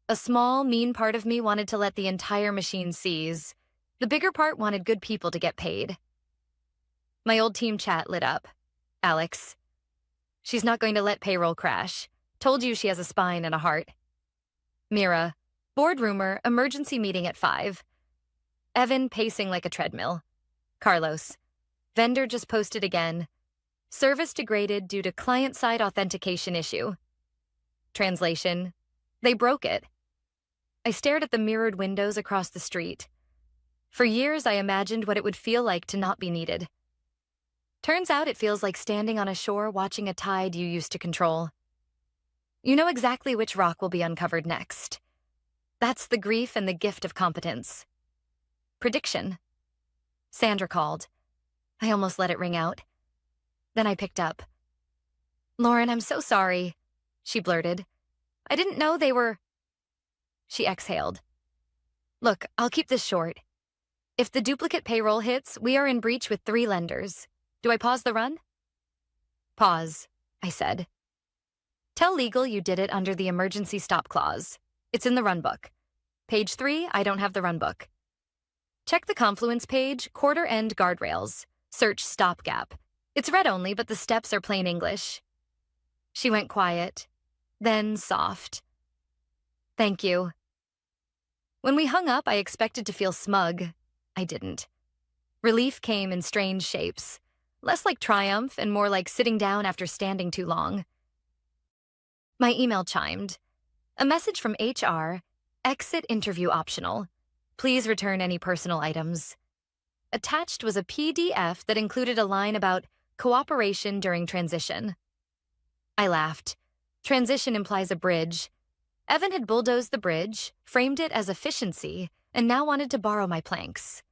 A small, mean part of me wanted to let the entire machine seize. The bigger part wanted good people to get paid. My old team chat lit up. Alex. She's not going to let payroll crash. Told you she has a spine and a heart. Mira. Board rumor, emergency meeting at 5. Evan pacing like a treadmill. Carlos. Vendor just posted again. Service degraded due to client-side authentication issue. Translation. They broke it. I stared at the mirrored windows across the street. For years, I imagined what it would feel like to not be needed. Turns out it feels like standing on a shore watching a tide you used to control. You know exactly which rock will be uncovered next. That's the grief and the gift of competence. Prediction. Sandra called. I almost let it ring out. Then I picked up. Lauren, I'm so sorry, she blurted. I didn't know they were... She exhaled. Look, I'll keep this short. If the duplicate payroll hits, we are in breach with 3 lenders. Do I pause the run? Pause, I said. Tell legal you did it under the emergency stop clause. It's in the runbook. Page 3, I don't have the runbook. Check the Confluence page, quarter-end guardrails. Search stopgap. It's read only, but the steps are plain English. She went quiet, then soft. Thank you. When we hung up, I expected to feel smug. I didn't. Relief came in strange shapes, less like triumph and more like sitting down after standing too long. My email chimed. A message from HR, exit interview optional. Please return any personal items. Attached was a PDF that included a line about cooperation during transition. I laughed. Transition implies a bridge. Evan had bulldozed the bridge, framed it as efficiency, and now wanted to borrow my planks.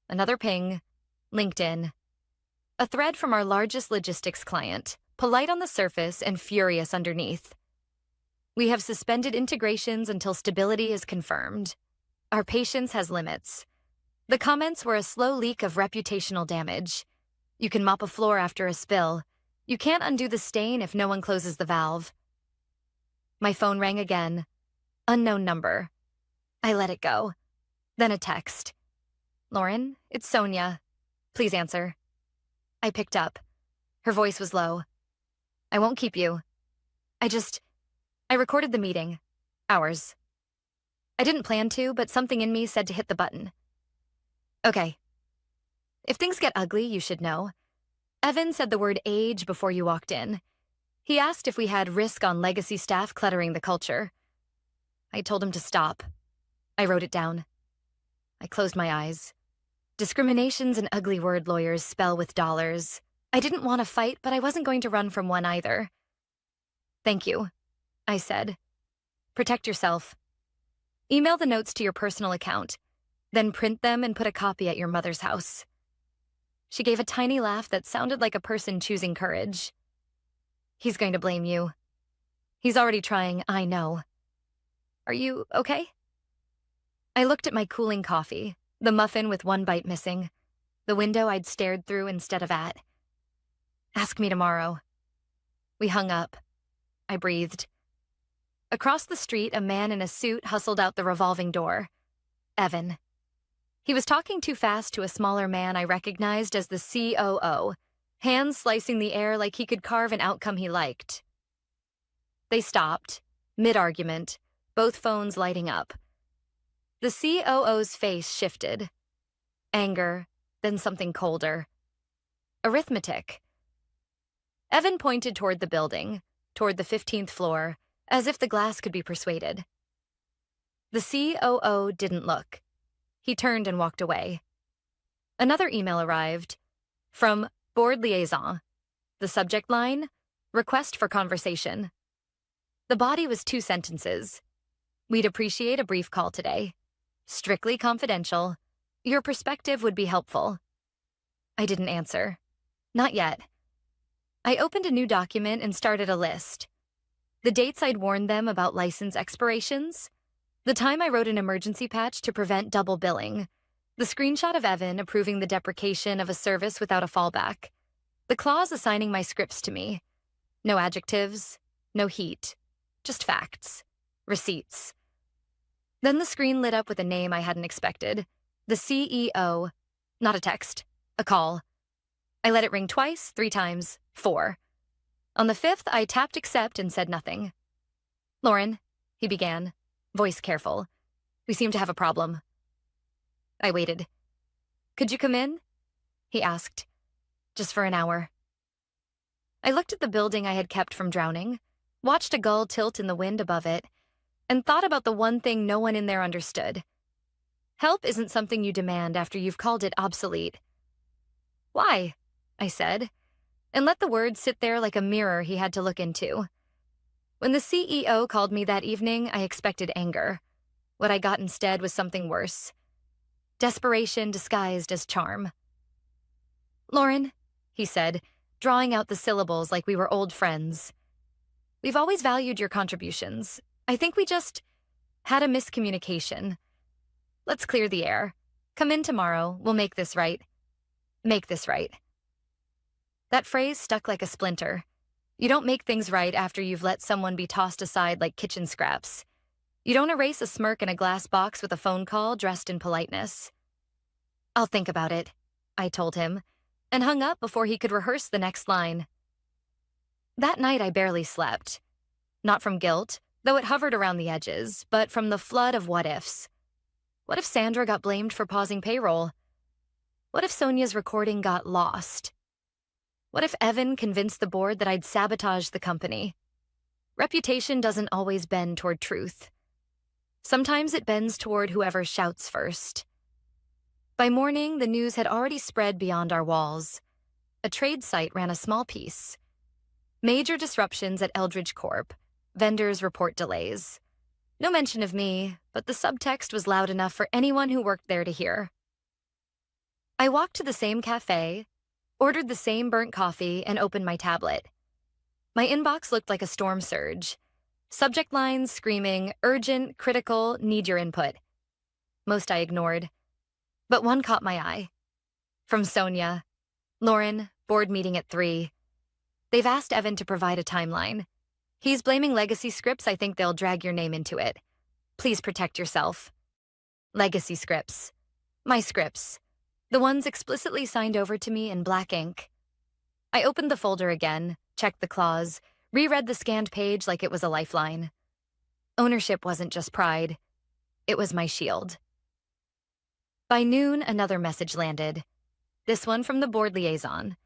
Another ping. LinkedIn. A thread from our largest logistics client, polite on the surface and furious underneath. We have suspended integrations until stability is confirmed. Our patience has limits. The comments were a slow leak of reputational damage. You can mop a floor after a spill. You can't undo the stain if no one closes the valve. My phone rang again. Unknown number. I let it go. Then a text. Lauren, it's Sonia. Please answer. I picked up. Her voice was low. I won't keep you. I recorded the meeting. Ours. I didn't plan to, but something in me said to hit the button. Okay. If things get ugly, you should know. Evan said the word age before you walked in. He asked if we had risk on legacy staff cluttering the culture. I told him to stop. I wrote it down. I closed my eyes. Discrimination's an ugly word lawyers spell with dollars. I didn't want to fight, but I wasn't going to run from one either. Thank you, I said. Protect yourself. Email the notes to your personal account, then print them and put a copy at your mother's house. She gave a tiny laugh that sounded like a person choosing courage. He's going to blame you. He's already trying, I know. Are you okay? I looked at my cooling coffee, the muffin with one bite missing, the window I'd stared through instead of at. Ask me tomorrow. We hung up. I breathed. Across the street, a man in a suit hustled out the revolving door. Evan. He was talking too fast to a smaller man I recognized as the COO, hands slicing the air like he could carve an outcome he liked. They stopped, mid-argument, both phones lighting up. The COO's face shifted. Anger, then something colder. Arithmetic. Evan pointed toward the building, toward the 15th floor, as if the glass could be persuaded. The COO didn't look. He turned and walked away. Another email arrived. From Board Liaison. The subject line, request for conversation. The body was 2 sentences. We'd appreciate a brief call today. Strictly confidential. Your perspective would be helpful. I didn't answer. Not yet. I opened a new document and started a list. The dates I'd warned them about license expirations, the time I wrote an emergency patch to prevent double billing, the screenshot of Evan approving the deprecation of a service without a fallback, the clause assigning my scripts to me. No adjectives, no heat, just facts, receipts. Then the screen lit up with a name I hadn't expected, the CEO, not a text, a call. I let it ring twice, 3 times, 4. On the 5th, I tapped accept and said nothing. Lauren, he began, voice careful. We seem to have a problem. I waited. Could you come in? He asked. Just for an hour. I looked at the building I had kept from drowning, watched a gull tilt in the wind above it, and thought about the one thing no one in there understood. Help isn't something you demand after you've called it obsolete. Why? I said, and let the words sit there like a mirror he had to look into. When the CEO called me that evening, I expected anger. What I got instead was something worse. Desperation disguised as charm. Lauren, he said, drawing out the syllables like we were old friends. We've always valued your contributions. I think we just had a miscommunication. Let's clear the air. Come in tomorrow. We'll make this right. Make this right. That phrase stuck like a splinter. You don't make things right after you've let someone be tossed aside like kitchen scraps. You don't erase a smirk in a glass box with a phone call dressed in politeness. I'll think about it, I told him, and hung up before he could rehearse the next line. That night I barely slept. Not from guilt, though it hovered around the edges, but from the flood of what-ifs. What if Sandra got blamed for pausing payroll? What if Sonia's recording got lost? What if Evan convinced the board that I'd sabotaged the company? Reputation doesn't always bend toward truth. Sometimes it bends toward whoever shouts first. By morning, the news had already spread beyond our walls. A trade site ran a small piece. Major disruptions at Eldridge Corp. Vendors report delays. No mention of me, but the subtext was loud enough for anyone who worked there to hear. I walked to the same cafe, ordered the same burnt coffee, and opened my tablet. My inbox looked like a storm surge. Subject lines screaming, urgent, critical, need your input. Most I ignored. But one caught my eye. From Sonia. Lauren, board meeting at 3. They've asked Evan to provide a timeline. He's blaming legacy scripts. I think they'll drag your name into it. Please protect yourself. Legacy scripts. My scripts. The ones explicitly signed over to me in black ink. I opened the folder again, checked the clause, reread the scanned page like it was a lifeline. Ownership wasn't just pride. It was my shield. By noon, another message landed. This one from the board liaison.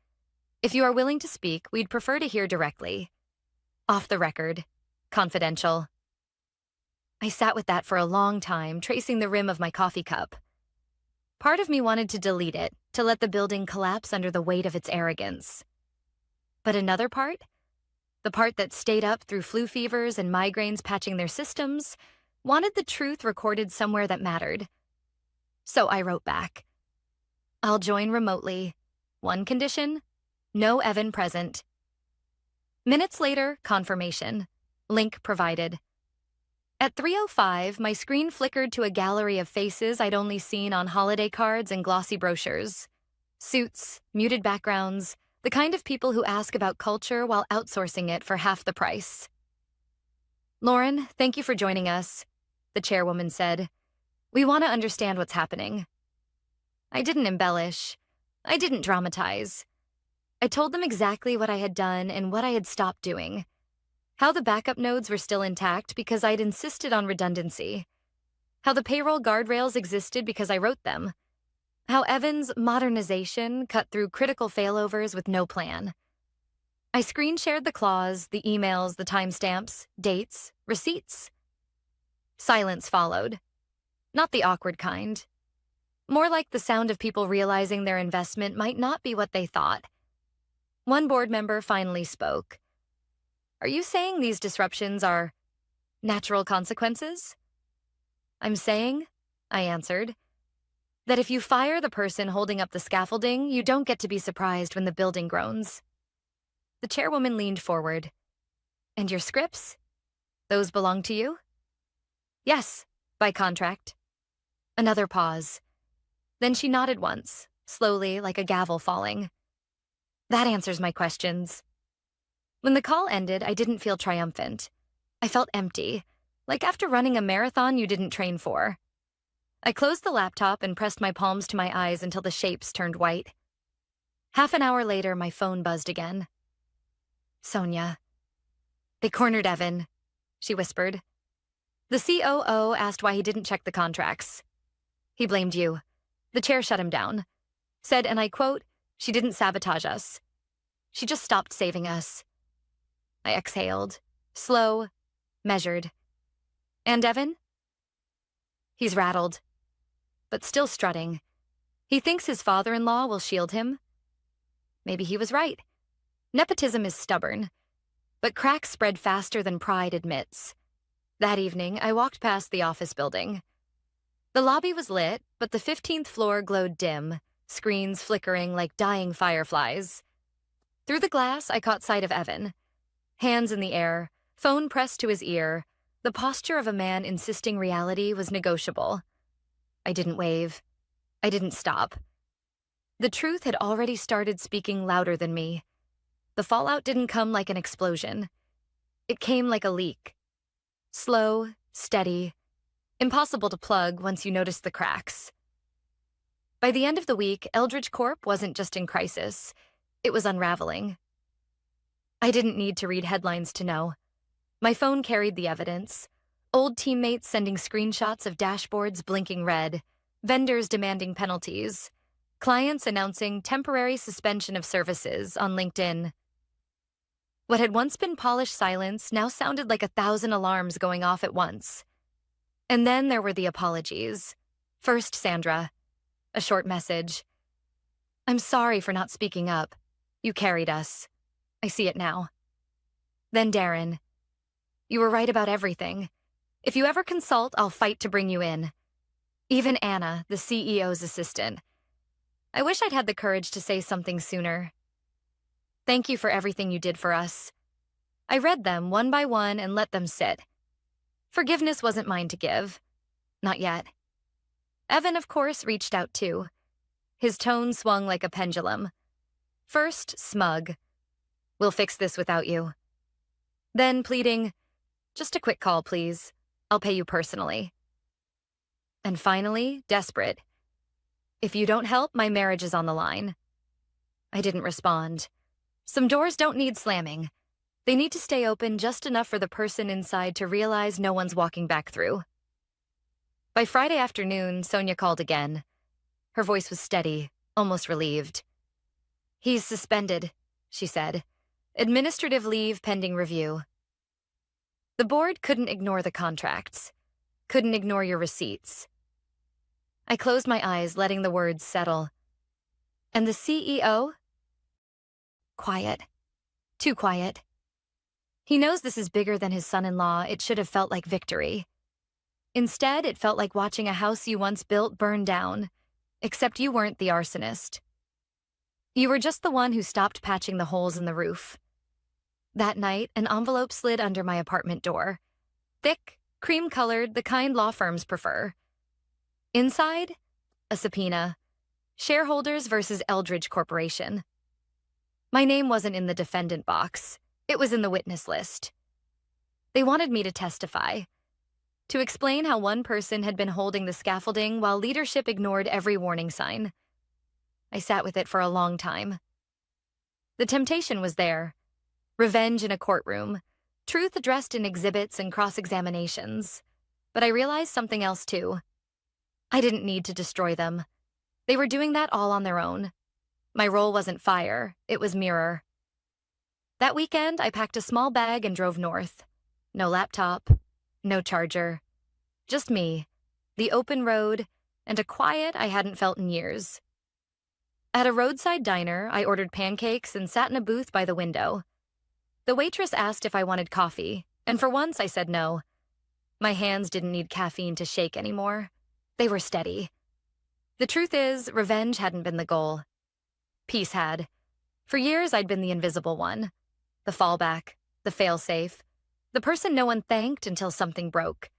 If you are willing to speak, we'd prefer to hear directly. Off the record. Confidential. I sat with that for a long time, tracing the rim of my coffee cup. Part of me wanted to delete it, to let the building collapse under the weight of its arrogance. But another part, the part that stayed up through flu fevers and migraines patching their systems, wanted the truth recorded somewhere that mattered. So I wrote back. I'll join remotely. One condition, no Evan present. Minutes later, confirmation. Link provided. At 3:05, my screen flickered to a gallery of faces I'd only seen on holiday cards and glossy brochures. Suits, muted backgrounds, the kind of people who ask about culture while outsourcing it for half the price. Lauren, thank you for joining us, the chairwoman said. We want to understand what's happening. I didn't embellish. I didn't dramatize. I told them exactly what I had done and what I had stopped doing. How the backup nodes were still intact because I'd insisted on redundancy. How the payroll guardrails existed because I wrote them. How Evan's modernization cut through critical failovers with no plan. I screen shared the clause, the emails, the timestamps, dates, receipts. Silence followed. Not the awkward kind. More like the sound of people realizing their investment might not be what they thought. One board member finally spoke. Are you saying these disruptions are natural consequences? I'm saying, I answered, that if you fire the person holding up the scaffolding, you don't get to be surprised when the building groans. The chairwoman leaned forward. And your scripts? Those belong to you? Yes, by contract. Another pause. Then she nodded once, slowly like a gavel falling. That answers my questions. When the call ended, I didn't feel triumphant. I felt empty, like after running a marathon you didn't train for. I closed the laptop and pressed my palms to my eyes until the shapes turned white. Half an hour later, my phone buzzed again. Sonia. They cornered Evan, she whispered. The COO asked why he didn't check the contracts. He blamed you. The chair shut him down. Said, and I quote, she didn't sabotage us. She just stopped saving us. I exhaled, slow, measured. And Evan? He's rattled. but still strutting. He thinks his father-in-law will shield him. Maybe he was right. Nepotism is stubborn, but cracks spread faster than pride admits. That evening, I walked past the office building. The lobby was lit, but the 15th floor glowed dim, screens flickering like dying fireflies. Through the glass, I caught sight of Evan. Hands in the air, phone pressed to his ear, the posture of a man insisting reality was negotiable. I didn't wave. I didn't stop. The truth had already started speaking louder than me. The fallout didn't come like an explosion. It came like a leak. Slow, steady, impossible to plug once you notice the cracks. By the end of the week, Eldridge Corp wasn't just in crisis. It was unraveling. I didn't need to read headlines to know. My phone carried the evidence. Old teammates sending screenshots of dashboards blinking red, vendors demanding penalties, clients announcing temporary suspension of services on LinkedIn. What had once been polished silence now sounded like 1,000 alarms going off at once. And then there were the apologies. First, Sandra. A short message. "I'm sorry for not speaking up. You carried us. I see it now." Then Darren. "You were right about everything. If you ever consult, I'll fight to bring you in." Even Anna, the CEO's assistant. I wish I'd had the courage to say something sooner. "Thank you for everything you did for us." I read them one by one and let them sit. Forgiveness wasn't mine to give. Not yet. Evan, of course, reached out too. His tone swung like a pendulum. First, smug. "We'll fix this without you." Then pleading, "Just a quick call, please. I'll pay you personally." And finally, desperate. "If you don't help, my marriage is on the line." I didn't respond. Some doors don't need slamming. They need to stay open just enough for the person inside to realize no one's walking back through. By Friday afternoon, Sonia called again. Her voice was steady, almost relieved. "He's suspended," she said. "Administrative leave pending review." The board couldn't ignore the contracts, couldn't ignore your receipts. I closed my eyes, letting the words settle. And the CEO? Quiet. Too quiet. He knows this is bigger than his son-in-law. It should have felt like victory. Instead, it felt like watching a house you once built burn down, except you weren't the arsonist. You were just the one who stopped patching the holes in the roof. That night, an envelope slid under my apartment door. Thick, cream-colored, the kind law firms prefer. Inside, a subpoena. Shareholders versus Eldridge Corporation. My name wasn't in the defendant box. It was in the witness list. They wanted me to testify, to explain how one person had been holding the scaffolding while leadership ignored every warning sign. I sat with it for a long time. The temptation was there. Revenge in a courtroom, truth addressed in exhibits and cross-examinations. But I realized something else too. I didn't need to destroy them. They were doing that all on their own. My role wasn't fire, it was mirror. That weekend, I packed a small bag and drove north. No laptop, no charger. Just me, the open road, and a quiet I hadn't felt in years. At a roadside diner, I ordered pancakes and sat in a booth by the window. The waitress asked if I wanted coffee, and for once I said no. My hands didn't need caffeine to shake anymore. They were steady. The truth is, revenge hadn't been the goal. Peace had. For years, I'd been the invisible one. The fallback, the fail-safe, the person no one thanked until something broke.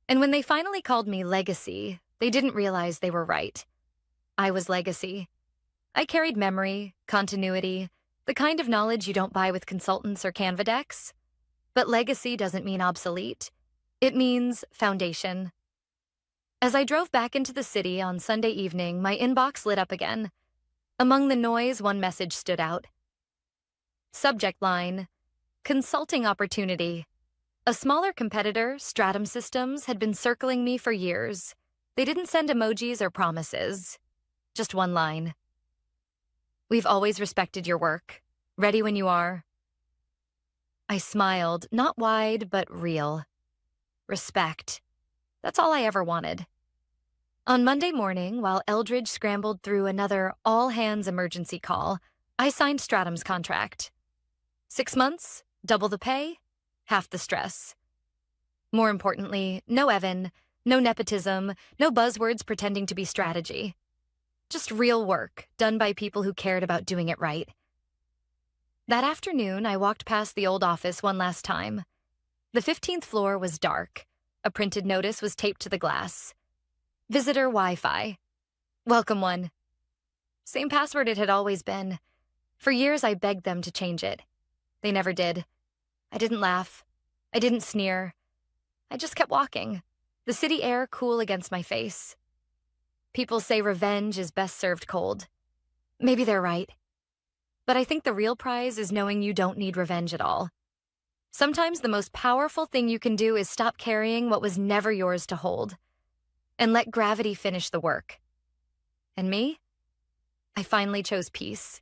And when they finally called me legacy, they didn't realize they were right. I was legacy. I carried memory, continuity, the kind of knowledge you don't buy with consultants or Canva decks. But legacy doesn't mean obsolete. It means foundation. As I drove back into the city on Sunday evening, my inbox lit up again. Among the noise, one message stood out. Subject line, consulting opportunity. A smaller competitor, Stratum Systems, had been circling me for years. They didn't send emojis or promises. Just one line. "We've always respected your work. Ready when you are." I smiled, not wide, but real. Respect. That's all I ever wanted. On Monday morning, while Eldridge scrambled through another all-hands emergency call, I signed Stratum's contract. 6 months, double the pay, half the stress. More importantly, no Evan, no nepotism, no buzzwords pretending to be strategy. Just real work, done by people who cared about doing it right. That afternoon, I walked past the old office one last time. The 15th floor was dark. A printed notice was taped to the glass. Visitor Wi-Fi. Welcome one. Same password it had always been. For years, I begged them to change it. They never did. I didn't laugh. I didn't sneer. I just kept walking, the city air cool against my face. People say revenge is best served cold. Maybe they're right. But I think the real prize is knowing you don't need revenge at all. Sometimes the most powerful thing you can do is stop carrying what was never yours to hold and let gravity finish the work. And me? I finally chose peace.